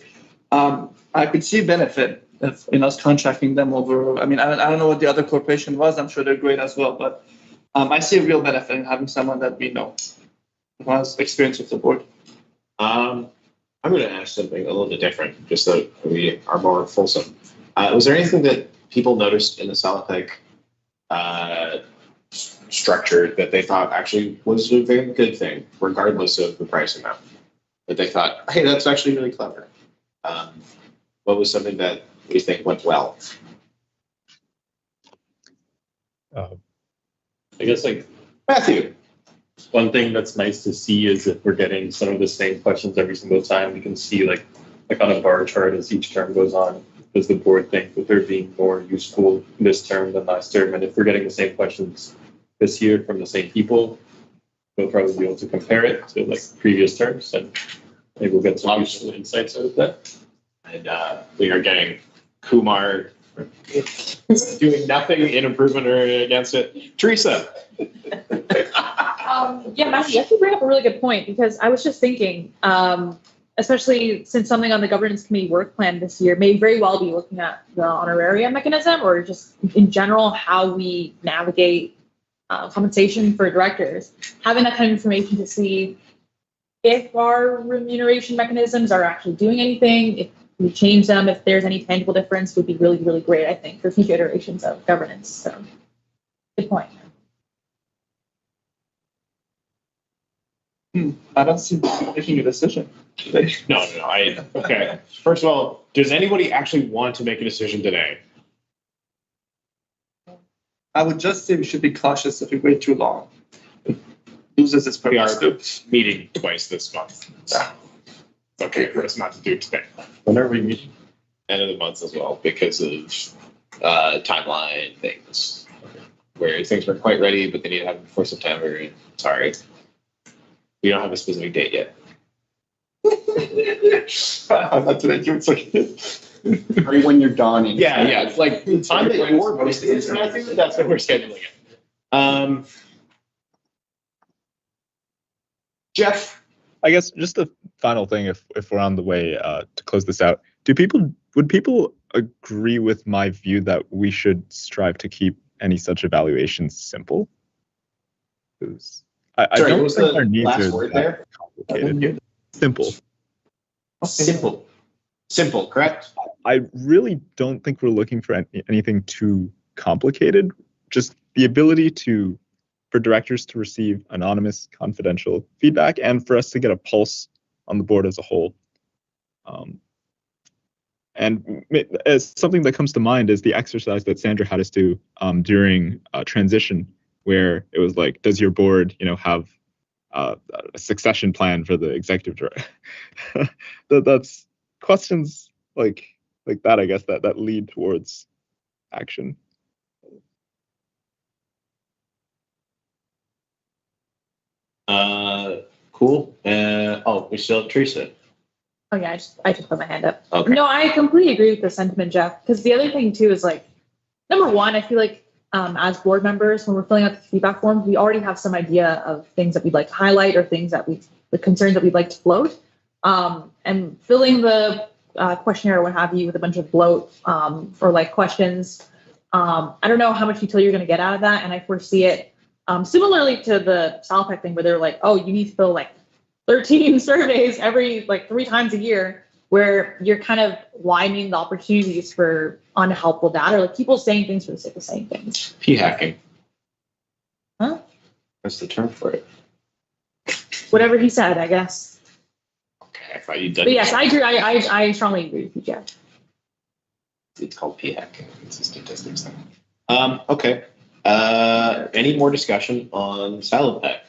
I could see benefit in us contracting them over. I mean, I don't know what the other corporation was. I'm sure they're great as well, but I see a real benefit in having someone that we know who has experience with the board. I'm going to ask something a little bit different, just so we are more fulsome. Was there anything that people noticed in the Salopec structure that they thought actually was a very good thing, regardless of the price amount? That they thought, hey, that's actually really clever. What was something that you think went well? I guess Matthew. One thing that's nice to see is if we're getting some of the same questions every single time, we can see like on a bar chart as each term goes on, does the board think that they're being more useful this term than last term? And if we're getting the same questions this year from the same people, we'll probably be able to compare it to previous terms, and maybe we'll get some useful insights out of that. And we are getting Kumar doing nothing in improvement or against it. Teresa. Yeah, Matthew, you actually bring up a really good point, because I was just thinking, especially since something on the governance committee work plan this year may very well be looking at the honoraria mechanism, or just in general how we navigate compensation for directors. Having that kind of information to see if our remuneration mechanisms are actually doing anything, if we change them, if there's any tangible difference, would be really, really great, I think, for future iterations of governance. So, good point. mean, I don't see you making a decision today. No, okay. First of all, does anybody actually want to make a decision today? I would just say we should be cautious if we wait too long. It loses its We are purpose. meeting twice this month. So it's okay for us not to do it today. When are we meeting? End of the month as well, because of timeline things. Where things weren't quite ready, but they need to have it before September. Sorry. We don't have a specific date yet. I'm not today, it's okay. Right when you're dawning. Yeah, it's like the time that you're most is, and I think that's when we're scheduling it. Jeff, I guess just a final thing, if we're on the way to close this out, would people agree with my view that we should strive to keep any such evaluations simple? I sorry, don't what was think the our needs last are word that there? complicated. Simple. Simple, correct? I really don't think we're looking for anything too complicated. Just the ability for directors to receive anonymous, confidential feedback, and for us to get a pulse on the board as a whole. And as something that comes to mind is the exercise that Sandra had us do during transition, where it was like, does your board, have a succession plan for the executive director? That's questions like that, I guess, that lead towards action. Cool. We still have Teresa. Oh yeah, I just put my hand up. Okay. No, I completely agree with the sentiment, Jeff. Because the other thing too is like, number one, I feel like as board members, when we're filling out the feedback form, we already have some idea of things that we'd like to highlight or things that the concerns that we'd like to float. And filling the questionnaire or what have you with a bunch of bloat or like questions. I don't know how much utility you're going to get out of that, and I foresee it similarly to the Salpec thing, where they're like, oh, you need to fill like 13 surveys every like 3 times a year, where you're kind of widening the opportunities for unhelpful data, or like people saying things for the sake of saying things. P-hacking. Huh? What's the term for it? Whatever he said, I guess. Okay, I thought you'd done. But yes, I agree. I strongly agree with you, Jeff. It's called p-hacking. It's a statistics thing. Okay. Any more discussion on Salopec?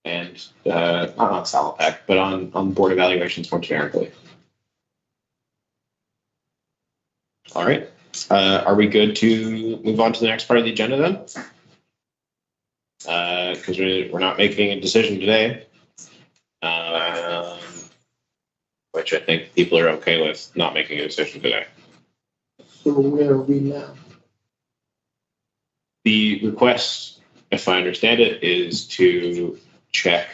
And not on Salopec, but on board evaluations more generically. All right. Are we good to move on to the next part of the agenda then? Because we're not making a decision today. Which I think people are okay with not making a decision today. So where are we now? The request, if I understand it, is to check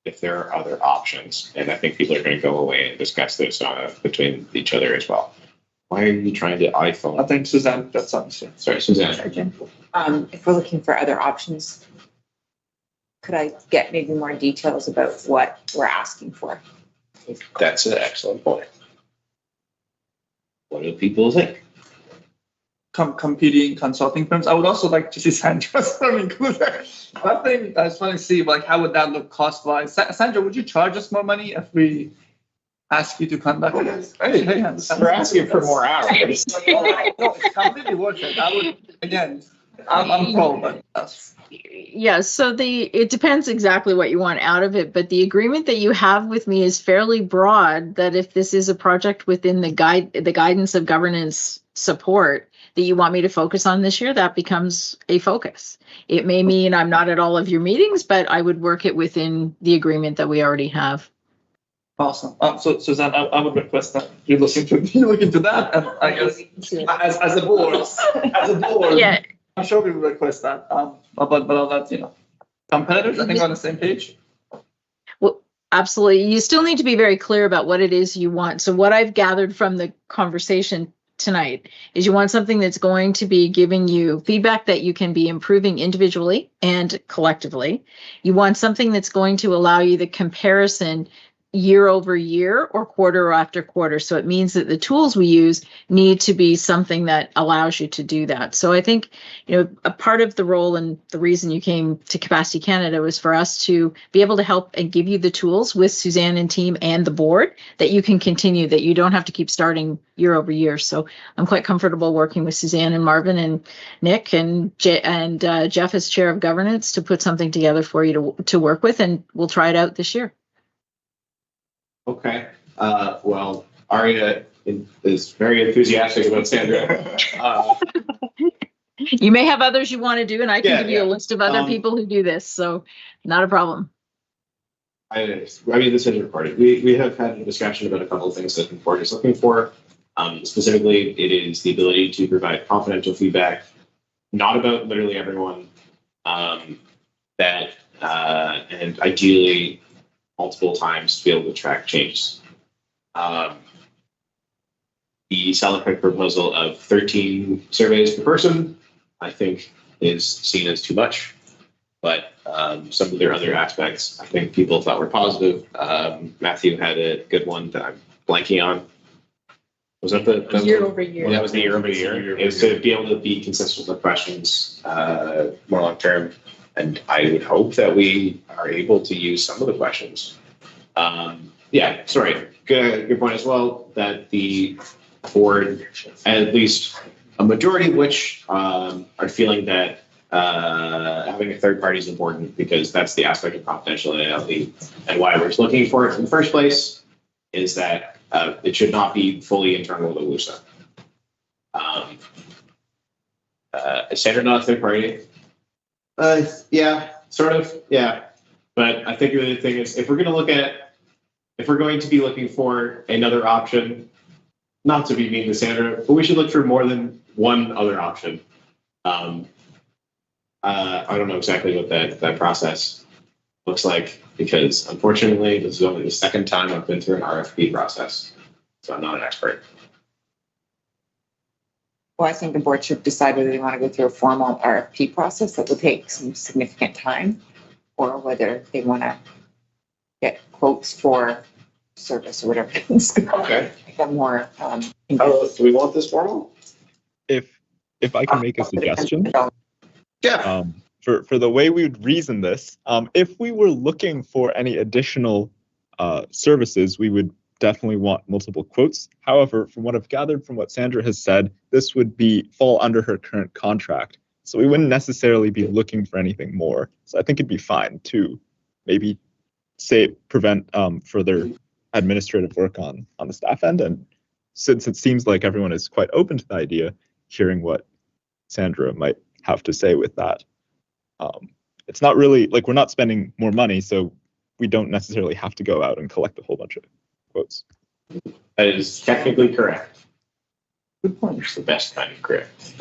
if there are other options. And I think people are going to go away and discuss this between each other as well. Why are you trying to iPhone? I think Suzanne got something. Sorry, Suzanne. If we're looking for other options, could I get maybe more details about what we're asking for? That's an excellent point. What do people think? Competing consulting firms. I would also like to see Sandra's firm included. I think I just want to see like how would that look cost-wise. Sandra, would you charge us more money if we ask you to conduct this? Hey, we're asking for more hours. No, it's completely worth it. I would again. I'm pro, but that's. Yeah, so it depends exactly what you want out of it, but the agreement that you have with me is fairly broad, that if this is a project within the guidance of governance support that you want me to focus on this year, that becomes a focus. It may mean I'm not at all of your meetings, but I would work it within the agreement that we already have. Awesome. So Suzanne, I would request that you look into that, and I guess as a board, Yeah. I'm sure we will request that. But I'll let competitors, I think, on the same page. Well, absolutely. You still need to be very clear about what it is you want. So what I've gathered from the conversation tonight is you want something that's going to be giving you feedback that you can be improving individually and collectively. You want something that's going to allow you the comparison year over year or quarter after quarter. So it means that the tools we use need to be something that allows you to do that. So I think, a part of the role and the reason you came to Capacity Canada was for us to be able to help and give you the tools with Suzanne and team and the board that you can continue, that you don't have to keep starting year over year. So I'm quite comfortable working with Suzanne and Marvin and Nick and Jeff as chair of governance to put something together for you to work with, and we'll try it out this year. Okay. Well, Aria is very enthusiastic about Sandra. You may have others you want to do, and I can give you a list of other people who do this, so not a problem. I mean, this is recorded. We have had a discussion about a couple of things that the board is looking for. Specifically, it is the ability to provide confidential feedback, not about literally everyone, and ideally multiple times to be able to track changes. The salary proposal of 13 surveys per person, I think, is seen as too much. But some of their other aspects, I think people thought were positive. Matthew had a good one that I'm blanking on. Was that the year over year? Well, that was the year over year. It was to be able to be consistent with questions more long term. And I would hope that we are able to use some of the questions. Yeah, sorry. Good point as well, that the board, at least a majority of which are feeling that having a third party is important because that's the aspect of confidentiality and why we're looking for it in the first place, is that it should not be fully internal to WUSA. Is Sandra not a third party? Yeah, sort of, yeah. But I think the other thing is, if we're going to be looking for another option, not to be mean to Sandra, but we should look for more than one other option. I don't know exactly what that process looks like, because unfortunately, this is only the second time I've been through an RFP process, so I'm not an expert. Well, I think the board should decide whether they want to go through a formal RFP process that will take some significant time, or whether they want to get quotes for service or whatever. Okay. Get more. Do we want this formal? If I can make a suggestion. Yeah. For the way we would reason this, if we were looking for any additional services, we would definitely want multiple quotes. However, from what I've gathered from what Sandra has said, this would fall under her current contract. So we wouldn't necessarily be looking for anything more. So I think it'd be fine to maybe prevent further administrative work on the staff end. And since it seems like everyone is quite open to the idea, hearing what Sandra might have to say with that. It's not really like we're not spending more money, so we don't necessarily have to go out and collect a whole bunch of quotes. That is technically correct. Good point. It's the best kind of correct.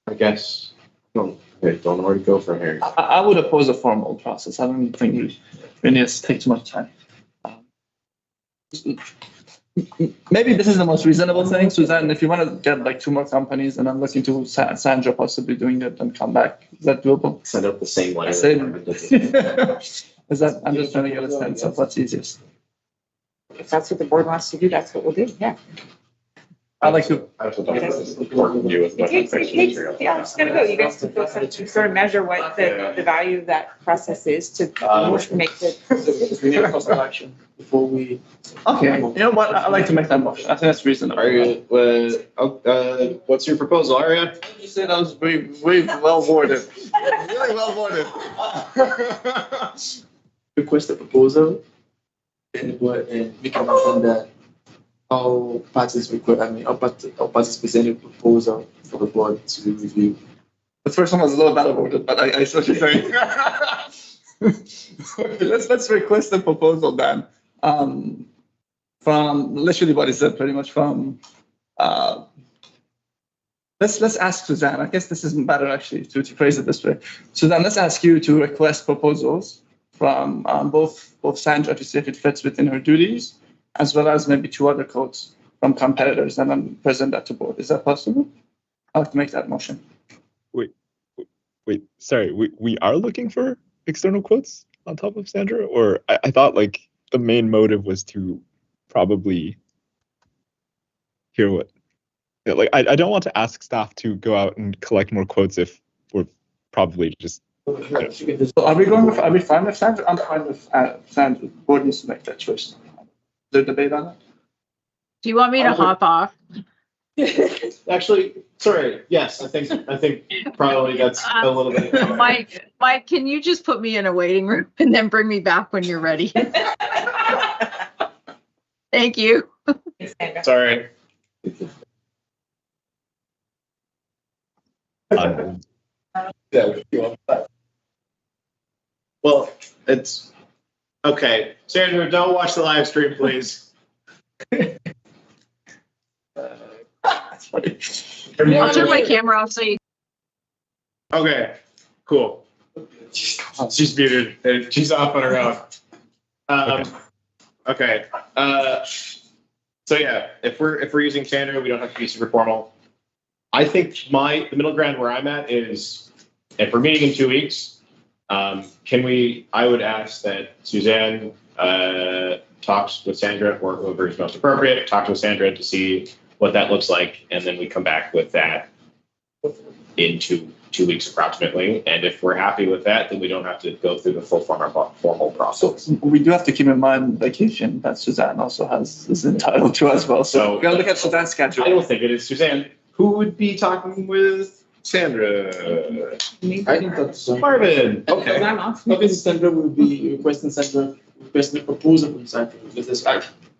I guess don't know where to go from here. I would oppose a formal process. I don't think we need to take too much time. Maybe this is the most reasonable thing, Suzanne. If you want to get like 2 more companies, and I'm looking to Sandra possibly doing it and come back, is that doable? Send out the same letter. Is that? I'm just trying to get a sense of what's easiest. If that's what the board wants to do, that's what we'll do. Yeah. I like to. Yeah, I'm just gonna go. You guys can go sort of measure what the value of that process is to make the. We need a course of action before we. Okay, you know what? I like to make that motion. I think that's reasonable. What's your proposal, Aria? You said I was very well worded. Really well worded. Request a proposal, and we can understand that all parties request. All parties present a proposal for the board to review. The first one was a little better worded, but I saw what you're saying. Let's request a proposal then. From literally what he said, pretty much from. Let's ask Suzanne. I guess this isn't better actually to phrase it this way. Suzanne, let's ask you to request proposals from both Sandra to see if it fits within her duties, as well as maybe 2 other quotes from competitors, and then present that to board. Is that possible? I'd like to make that motion. Wait. Sorry, we are looking for external quotes on top of Sandra? Or I thought like the main motive was to probably hear what, like, I don't want to ask staff to go out and collect more quotes if we're probably just. So are we fine with Sandra? I'm fine with Sandra. The board needs to make that choice. Is there debate on that? Do you want me to hop off? Actually, sorry. Yes, I think probably that's a little bit. Mike, can you just put me in a waiting room and then bring me back when you're ready? Thank you. Sorry. Well, it's okay. Sandra, don't watch the live stream, please. I'll turn my camera off so you. Okay, cool. She's muted. She's off on her own. Okay. So yeah, if we're using Sandra, we don't have to be super formal. I think the middle ground where I'm at is, if we're meeting in 2 weeks, I would ask that Suzanne talks with Sandra, or whoever is most appropriate, talks with Sandra to see what that looks like, and then we come back with that in two weeks approximately. And if we're happy with that, then we don't have to go through the full formal process. So we do have to keep in mind vacation that Suzanne also is entitled to as well. So we gotta look at Suzanne's schedule. I don't think it is Suzanne. Who would be talking with Sandra? I think that's Marvin. Okay. Maybe Sandra will be requesting a proposal from Sandra, because there's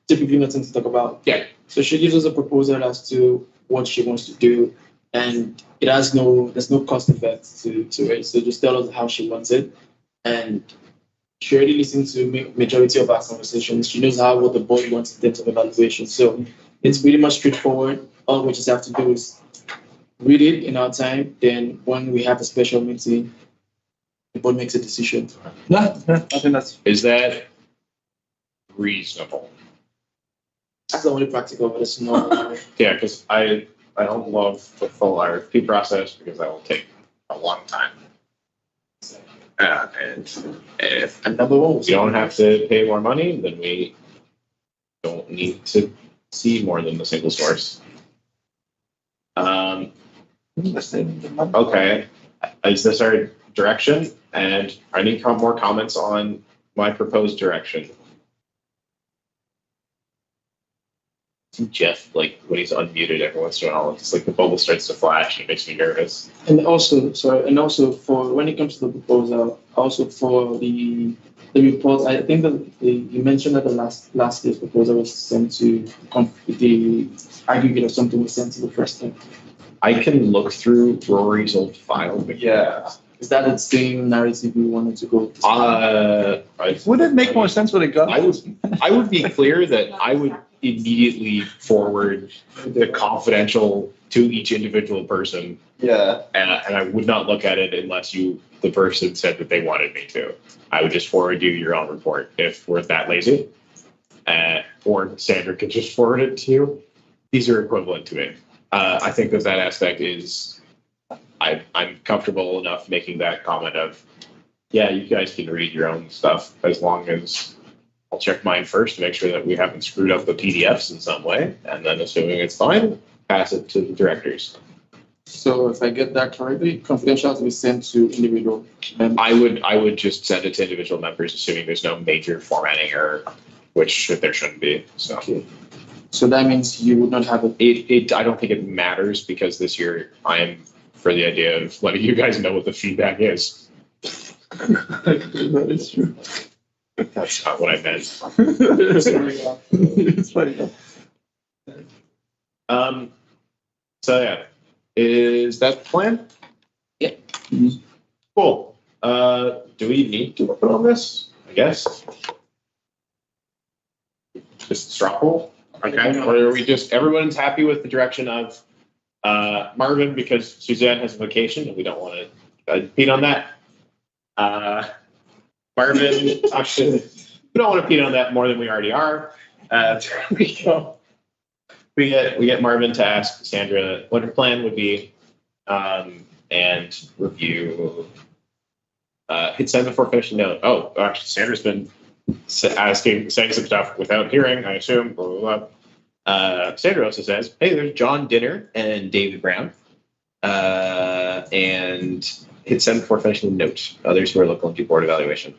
typically nothing to talk about. Yeah. So she gives us a proposal as to what she wants to do, and there's no cost effect to it. So just tell us how she wants it, and she already listened to majority of our conversations. She knows what the board wants in terms of evaluation. So it's pretty much straightforward. All we just have to do is read it in our time. Then when we have a special meeting, the board makes a decision. I think Is that reasonable? That's the only practical, but it's not. Yeah, because I don't love the full RFP process, because that will take a long time. And if we don't have to pay more money, then we don't need to see more than the single source. Okay, is this our direction? And I need more comments on my proposed direction. Jeff, like, when he's unmuted every once in a while, it's like the bubble starts to flash and it makes me nervous. And also for when it comes to the proposal, also for the report, I think that you mentioned that the last year's proposal was sent to the aggregate or something was sent to the first time. I can look through Rory's old file, but yeah. Is that the same narrative we wanted to go? Would it make more sense with a gun? I would be clear that I would immediately forward the confidential to each individual person. Yeah. And I would not look at it unless the person said that they wanted me to. I would just forward you your own report if we're that lazy. Or Sandra could just forward it to you. These are equivalent to me. I think that aspect is, I'm comfortable enough making that comment of, yeah, you guys can read your own stuff, as long as I'll check mine first to make sure that we haven't screwed up the PDFs in some way, and then assuming it's fine, pass it to the directors. So if I get that correctly, confidential to be sent to individual members. I would just send it to individual members, assuming there's no major formatting error, which there shouldn't be. So. Okay. So that means you would not have it. I don't think it matters, because this year I am for the idea of letting you guys know what the feedback is. That is true. That's not what I meant. It's funny. So yeah, is that the plan? Yeah. Cool. Do we need to vote on this? I guess. Just straw poll? Okay. Or are we just, everyone's happy with the direction of Marvin, because Suzanne has a vacation and we don't want to impede on that. Marvin, actually, we don't want to impede on that more than we already are. We get Marvin to ask Sandra what her plan would be, and review hit send before finishing note. Oh, actually, Sandra's been saying some stuff without hearing, I assume. Blah, blah, blah. Sandra also says, hey, there's John Dinner and David Brown. And hit send before finishing the note. Others who are looking to board evaluation.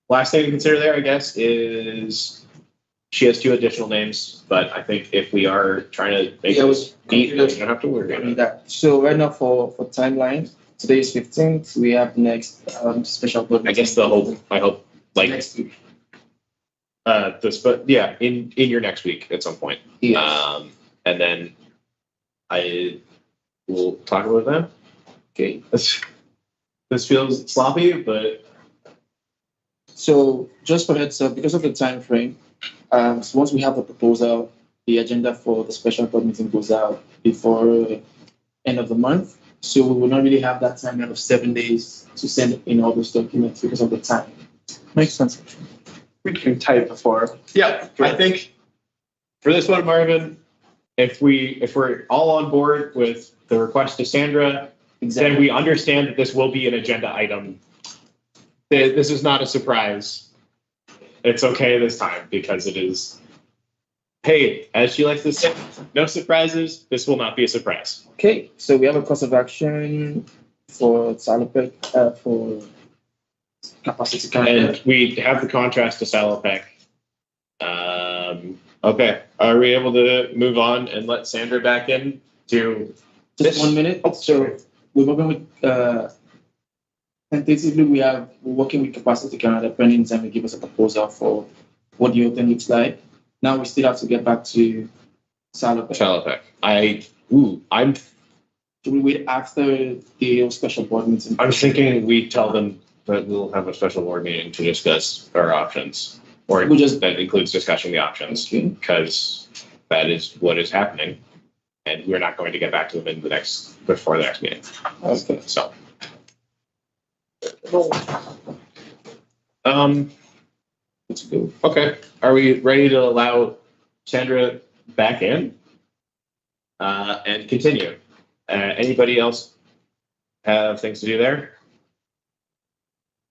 Last thing to consider there, I guess, is she has 2 additional names, but I think if we are trying to make this neat, we don't have to worry about it. So right now for timeline, today is 15th. We have next special board. I guess I hope like next week. but yeah, in your next week at some point. Yes. And then I will talk about them. Okay. This feels sloppy, but so just for heads up, because of the time frame, so once we have the proposal, the agenda for the special board meeting goes out before end of the month. So we will not really have that time of 7 days to send in all those documents because of the time. Makes sense. We can type before. yeah, I think for this one, Marvin, if we're all on board with the request to Sandra, then we understand that this will be an agenda item. This is not a surprise. It's okay this time because it is, hey, as she likes to say, no surprises. This will not be a surprise. Okay, so we have a course of action for Salopec for capacity And we have the contrast to Salopec. Okay, are we able to move on and let Sandra back in to Just 1 minute. Oh, so we're moving with tentatively we're working with Capacity Canada pending time to give us a proposal for what the open looks like. Now we still have to get back to Salopec. I'm Should we wait after the special board meeting? I'm thinking we tell them that we'll have a special board meeting to discuss our options, or that includes discussing the options, because that is what is happening, and we're not going to get back to them before the next meeting. Okay. So, Let's go. okay, are we ready to allow Sandra back in and continue? Anybody else have things to do there?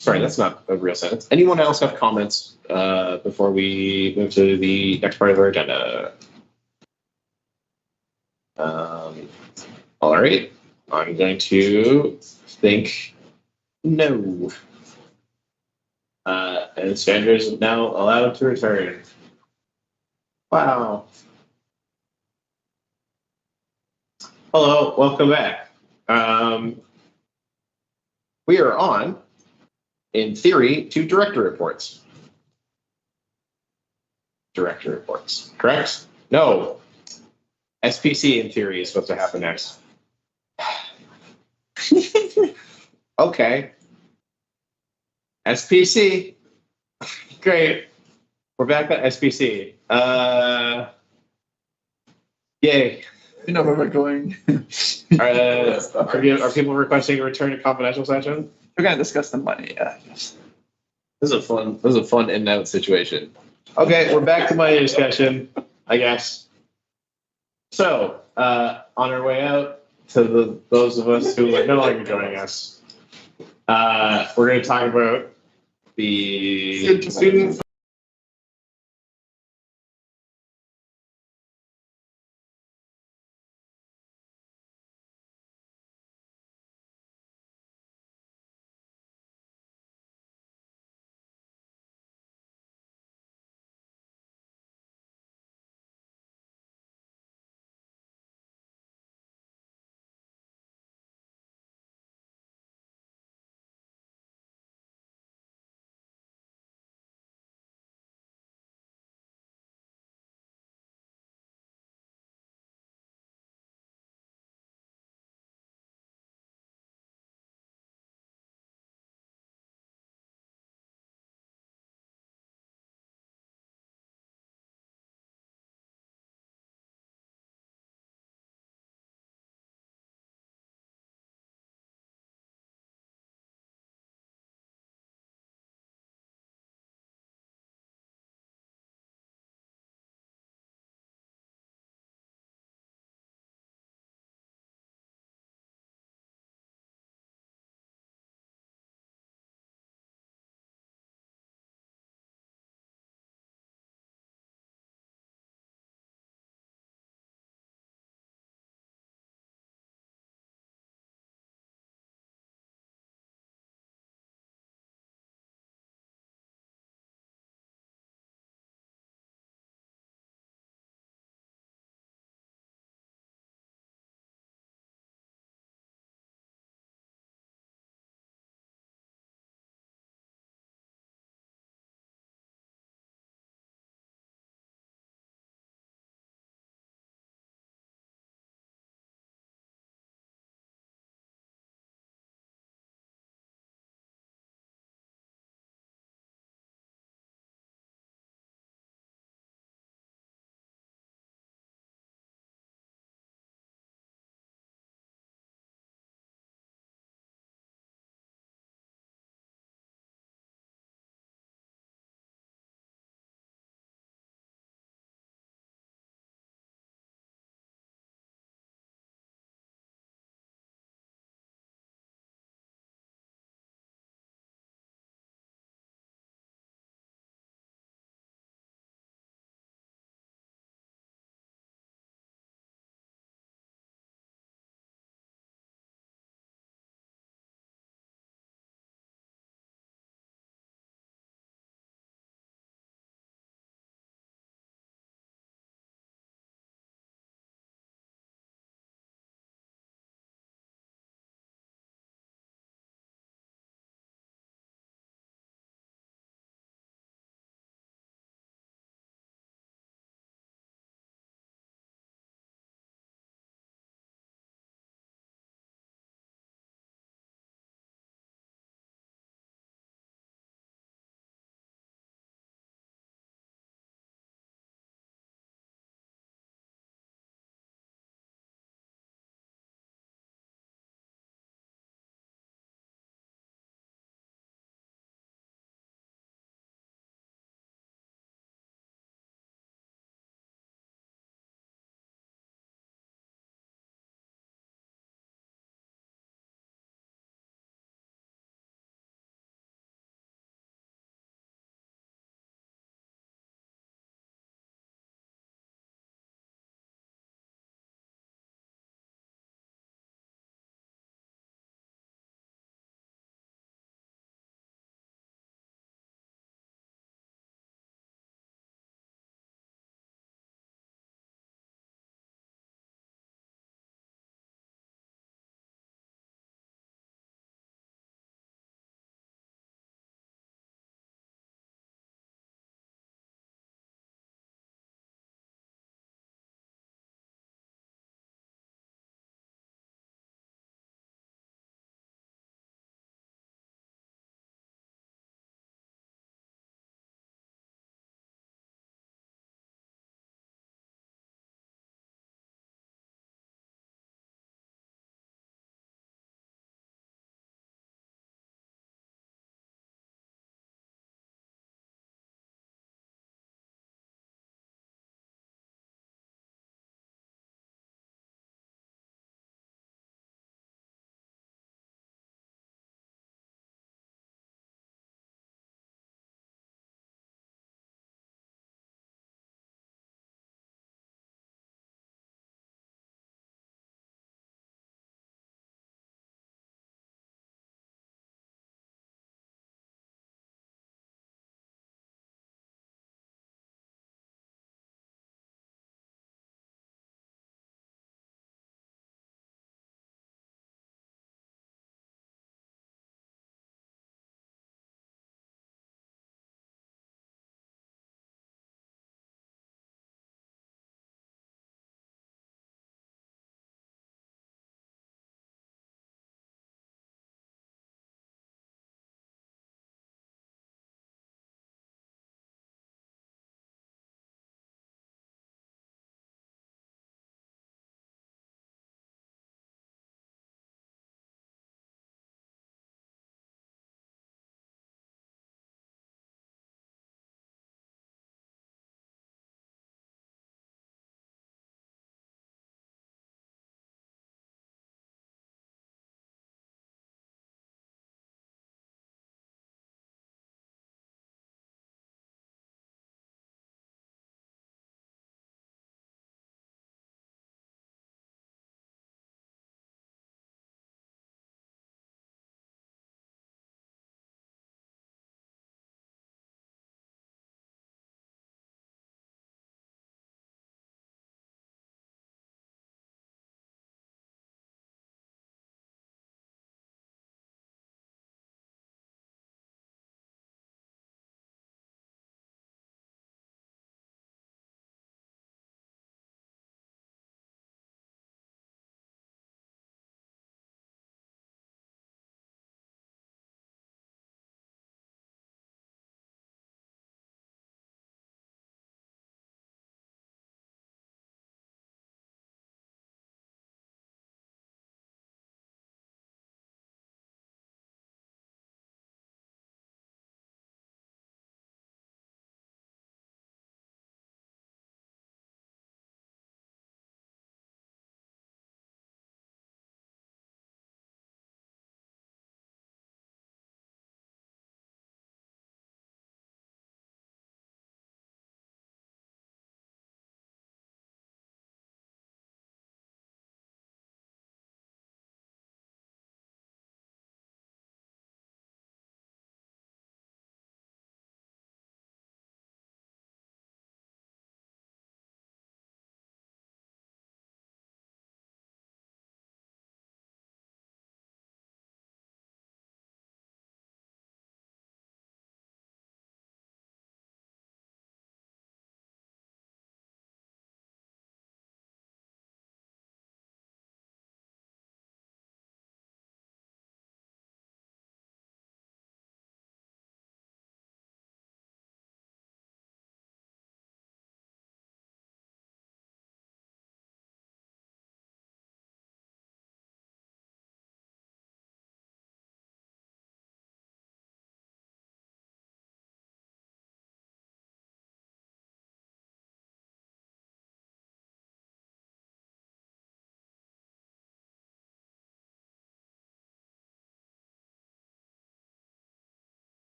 Sorry, that's not a real sentence. Anyone else have comments before we move to the next part of our agenda? All right, I'm going to think no. And Sandra is now allowed to return. Wow. Hello, welcome back. We are on, in theory, to director reports. Director reports, correct? No. SPC in theory is supposed to happen next. Okay. SPC. Great. We're back at SPC. Yay. You know where we're going. Are people requesting a return to confidential session? We're gonna discuss the money. Yeah. This is a fun in and out situation. Okay, we're back to money discussion, I guess. So, on our way out to those of us who are no longer joining us, we're going to talk about the student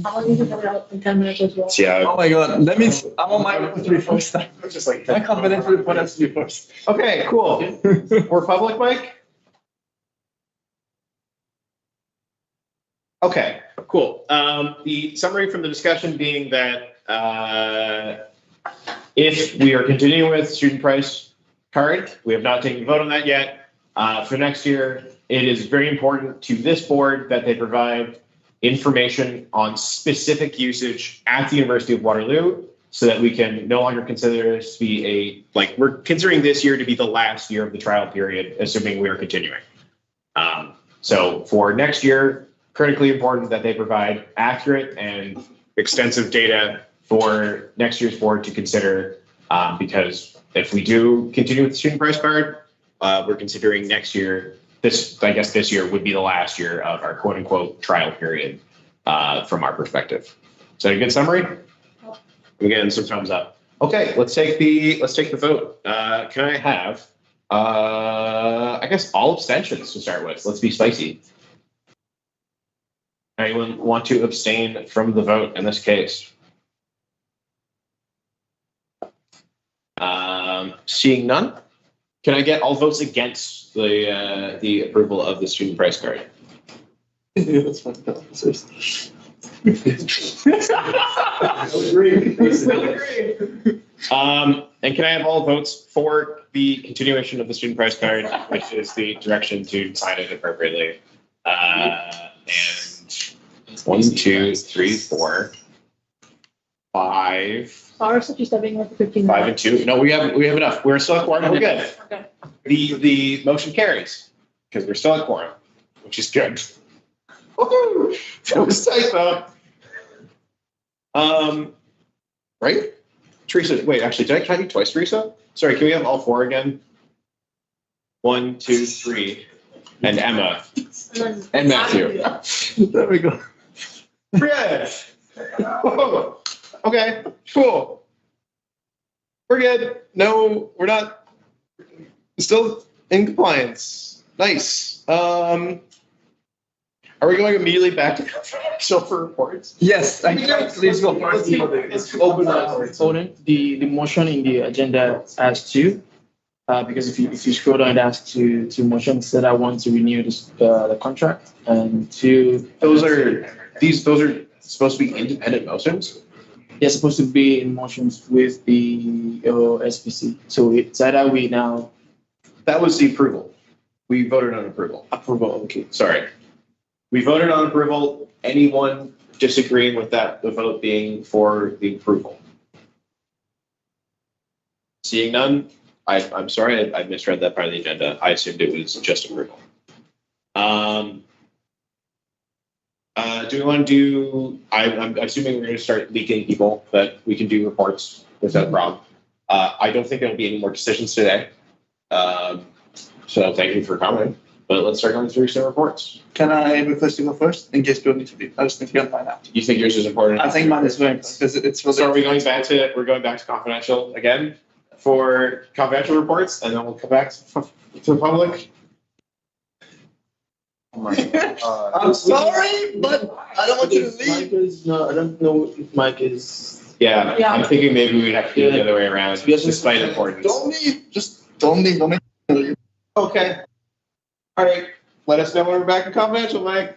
How long you can cover out in 10 minutes as well? Yeah. Oh my God, let me, I'm on my report to be first. Just like. My confidential report has to be first. Okay, cool. We're public, Mike? Okay, cool. The summary from the discussion being that if we are continuing with student price card, we have not taken a vote on that yet. For next year, it is very important to this board that they provide information on specific usage at the University of Waterloo so that we can no longer consider this to be we're considering this year to be the last year of the trial period, assuming we are continuing. So for next year, critically important that they provide accurate and extensive data for next year's board to consider, because if we do continue with the student price card, we're considering next year, this year would be the last year of our quote unquote trial period from our perspective. Is that a good summary? I'm getting some thumbs up. Okay, let's take the vote. Can I have I guess all abstentions to start with? Let's be spicy. Anyone want to abstain from the vote in this case? Seeing none, can I get all votes against the approval of the student price card? That's fine. And can I have all votes for the continuation of the student price card, which is the direction to sign it appropriately? And 1, 2, 3, 4, 5. Are such a stepping with 15 5 and 2. No, we have enough. We're still at quorum. We're good. Okay. The motion carries because we're still at quorum, which is good. Woohoo! That was tight though. Right? Teresa, wait, actually, did I count you twice, Teresa? Sorry, can we have all 4 again? 1, 2, 3. And Emma. And Matthew. There we go. Good. Whoa. Okay, cool. We're good. No, we're not. Still in compliance. Nice. Are we going immediately back to confidential for reports? Yes, please go first. Let's open voting. The motion in the agenda has 2. Because if you scroll down, it has two motions. Said I want to renew the contract, and 2. Those are supposed to be independent motions. They're supposed to be in motions with the SPC. So it's either we now That was the approval. We voted on approval. approval. Okay. Sorry. We voted on approval. Anyone disagreeing with that, the vote being for the approval? Seeing none, I'm sorry, I misread that part of the agenda. I assumed it was just approval. Do we want to do, I'm assuming we're going to start leaking people that we can do reports without a problem. I don't think there'll be any more decisions today. So thank you for coming, but let's start going through some reports. Can I request to go first in case people need to be? I just need to get mine out. You think yours is important? I think mine is very important because it's for So we're going back to confidential again for confidential reports, and then we'll come back to the public. Oh my God. I'm sorry, but I don't want you to Mike leave. is no. I don't know if Mike is. Yeah, Yeah. I'm thinking maybe we'd have to do it the other way around, Yes. despite importance. Don't leave. Just don't leave. Don't make me leave. Okay. All right. Let us know when we're back in confidential, Mike.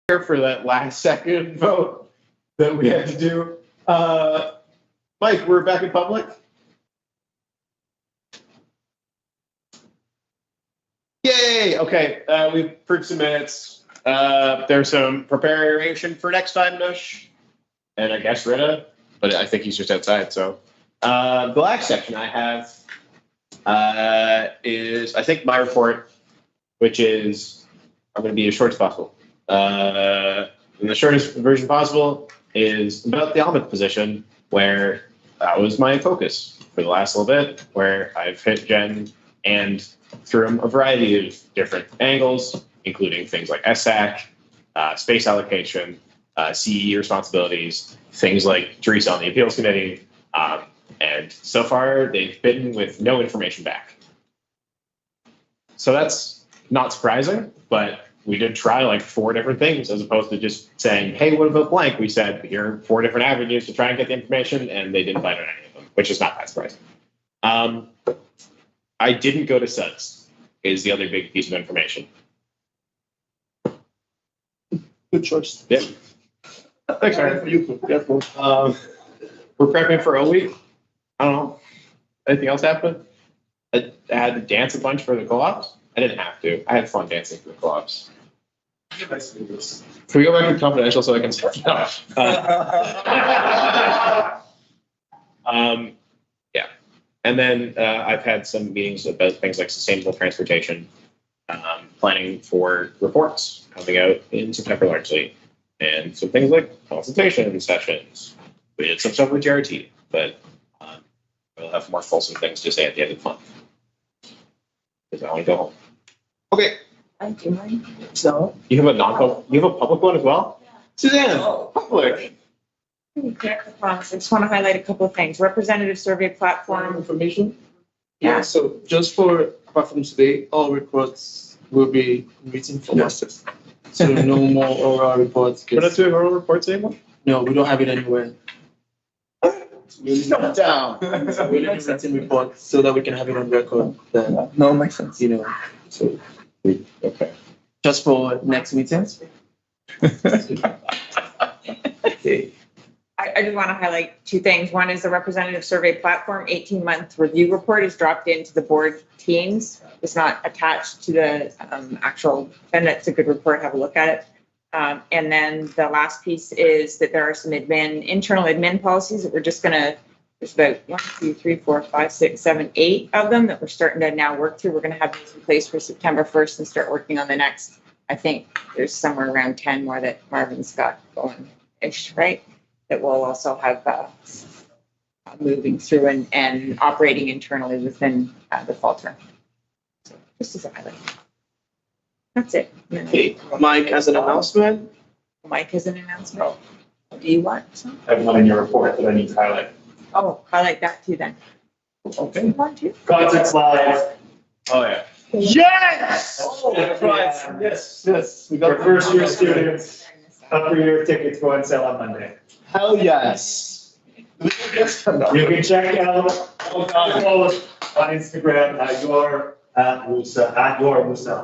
for that last second vote that we had to do. Mike, we're back in public. Yay! Okay, we approved some minutes. There's some preparation for next time, Nush, and I guess Rita, but I think he's just outside. So the last section I have is, I think, my report, which is, I'm going to be as short as possible. And the shortest version possible is about the Almond position, where that was my focus for the last little bit, where I've hit Jen and through a variety of different angles, including things like SAC, space allocation, CE responsibilities, things like Teresa on the appeals committee. And so far, they've been with no information back. So that's not surprising, but we did try like 4 different things as opposed to just saying, hey, what about blank? We said, here are 4 different avenues to try and get the information, and they didn't bite on any of them, which is not that surprising. I didn't go to SUDS, is the other big piece of information. Good choice. Yeah. Thanks, Aaron. For you. Yeah, cool. We're prepping for a week. I don't know. Anything else happen? I had to dance a bunch for the co-ops. I didn't have to. I had fun dancing for the co-ops. Can we go back to confidential so I can say no? Yeah. And then I've had some meetings about things like sustainable transportation, planning for reports coming out in September largely, and some things like consultation sessions. We did some stuff with JRT, but we'll have more fulsome things to say at the end of the month. Because I want to go home. Okay. Thank you, Mike. So, You have a non-public, you have a public one as well? Suzanne, public. I just want to highlight a couple of things. Representative survey platform. information. Yeah. So just for, apart from today, all reports will be written for us. So no more oral reports. We're not doing oral reports anymore? No, we don't have it anywhere. Shut down. So we need written reports so that we can have it on record. Then, No, makes sense. you know, so Okay. just for next meetings. I just want to highlight 2 things. One is the representative survey platform 18-month review report is dropped into the board teams. It's not attached to the actual, and it's a good report. Have a look at it. And then the last piece is that there are some internal admin policies that we're just going to, there's about 1, 2, 3, 4, 5, 6, 7, 8 of them that we're starting to now work through. We're going to have these in place for September 1st and start working on the next. I think there's somewhere around 10 more that Marvin's got going-ish, right? That we'll also have moving through and operating internally within the fall term. So just as a highlight. That's it. Okay, Mike has an announcement. Mike has an announcement. Do you want some? I have one in your report that I need to highlight. Oh, highlight that too then. Okay. You want to? Concerts live. Oh, yeah. Yes! Yes. We got For first year students, upper year tickets go on sale on Monday. Hell yes. You can check out on Instagram at yourWUSA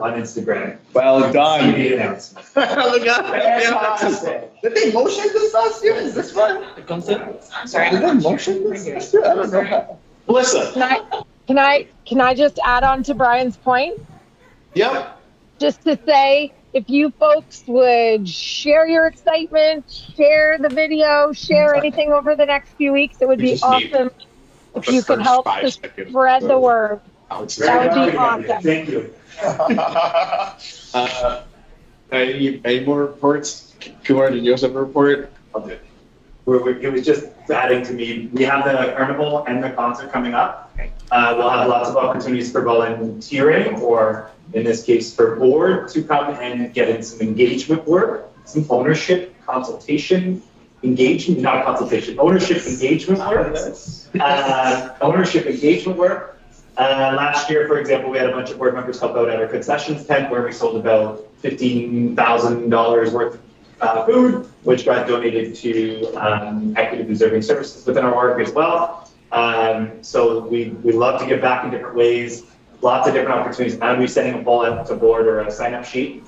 on Instagram. Well See done. the announcement. Did they motion this last year? Is this right? The concept? I'm sorry. Did they motion this last year? I don't know. Melissa. Can I just add on to Brian's point? Yep. Just to say, if you folks would share your excitement, share the video, share anything over the next few weeks, it would be awesome if you could help to spread the word. That would be awesome. Thank you. Any more reports? Kumar, did you also have a report? Okay. It was just adding to me, we have the carnival and the concert coming up. We'll have lots of opportunities for volunteering, or in this case, for board to come and get in some engagement work, some ownership, consultation, engagement, not consultation, ownership engagement work. Ownership engagement work. Last year, for example, we had a bunch of board members help out at our concessions tent where we sold about $15,000 worth of food, which got donated to equity preserving services within our org as well. So we love to give back in different ways, lots of different opportunities. I'm be sending a poll out to board or a sign-up sheet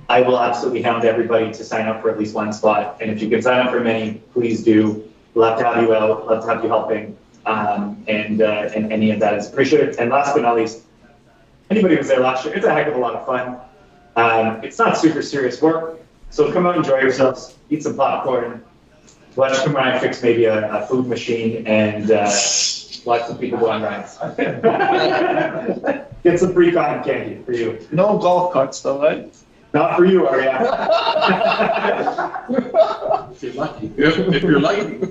I will absolutely hound everybody to sign up for at least one spot. And if you can sign up for many, please do. Love to have you out, love to have you helping. And any of that is appreciated. And last but not least, anybody who was there last year, it's a heck of a lot of fun. It's not super serious work. So come out, enjoy yourselves, eat some popcorn, watch Kamrai fix maybe a food machine, and watch some people go on rides. Get some free cotton candy for you. No golf carts though, right? Not for you, Arya. If you're lucky. If you're lucky.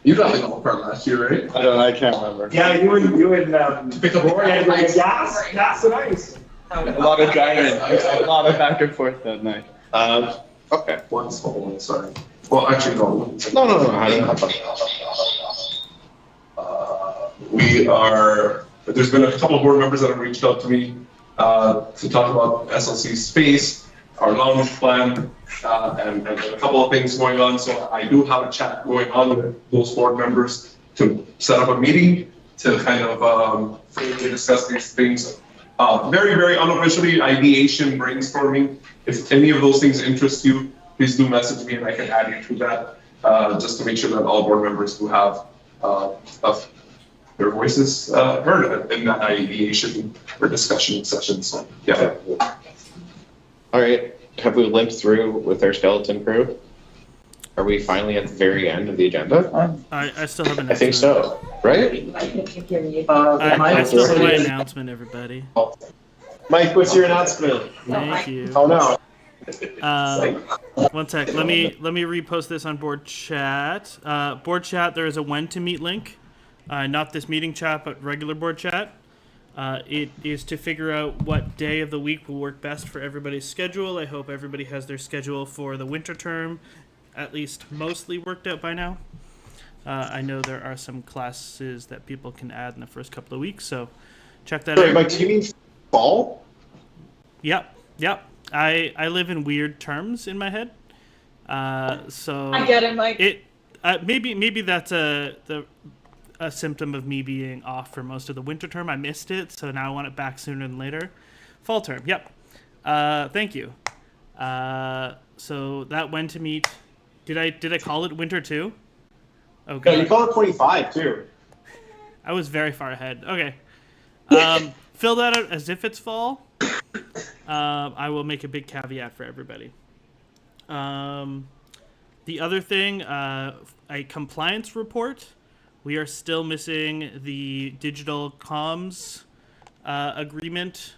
You got the golf cart last year, right? I can't remember. Yeah, you and Pick up Rory had like gas and ice. A lot of driving, a lot of back and forth that night. Okay. One small one, sorry. Well, actually, no. There's been a couple of board members that have reached out to me to talk about SLC space, our lounge plan, and a couple of things going on. So I do have a chat going on with those board members to set up a meeting to kind of further discuss these things. Very, very unofficially, ideation, brainstorming. If any of those things interest you, please do message me and I can add you to that, just to make sure that all board members do have their voices heard in that ideation or discussion session. So, yeah. All right. Have we limped through with our skeleton crew? Are we finally at the very end of the agenda? I still have an I think so, right? I still have my announcement, everybody. Mike, what's your announcement? Thank you. Oh no. 1 sec. Let me repost this on board chat. Board chat, there is a when to meet link. Not this meeting chat, but regular board chat. It is to figure out what day of the week will work best for everybody's schedule. I hope everybody has their schedule for the winter term at least mostly worked out by now. I know there are some classes that people can add in the first couple of weeks, so check that out. Mike, do you mean fall? Yep. I live in weird terms in my head. So I get it, Mike. Maybe that's a symptom of me being off for most of the winter term. I missed it, so now I want it back sooner than later. Fall term, yep. Thank you. So that when to meet. Did I call it winter too? Okay. No, you call it 25 too. I was very far ahead. Okay. Fill that out as if it's fall. I will make a big caveat for everybody. The other thing, a compliance report. We are still missing the digital comms agreement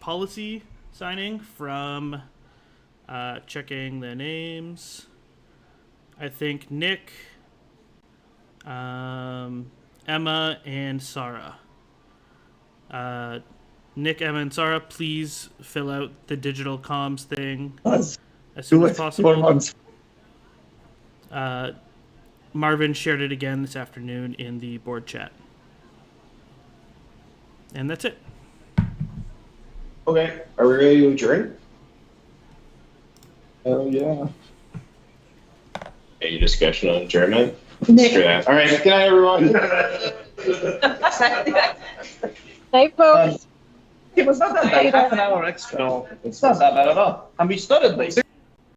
policy signing from checking the names. I think Nick, Emma, and Sarah. Nick, Emma, and Sarah, please fill out the digital comms thing as soon as possible. Marvin shared it again this afternoon in the board chat. And that's it. Okay. Are we ready to adjourn? Oh, yeah. Any discussion on adjournment? Nick. Screw that. All right. Good night, everyone. Night, folks. It was not that bad. Half an hour extra. It's not that bad at all. And we started late.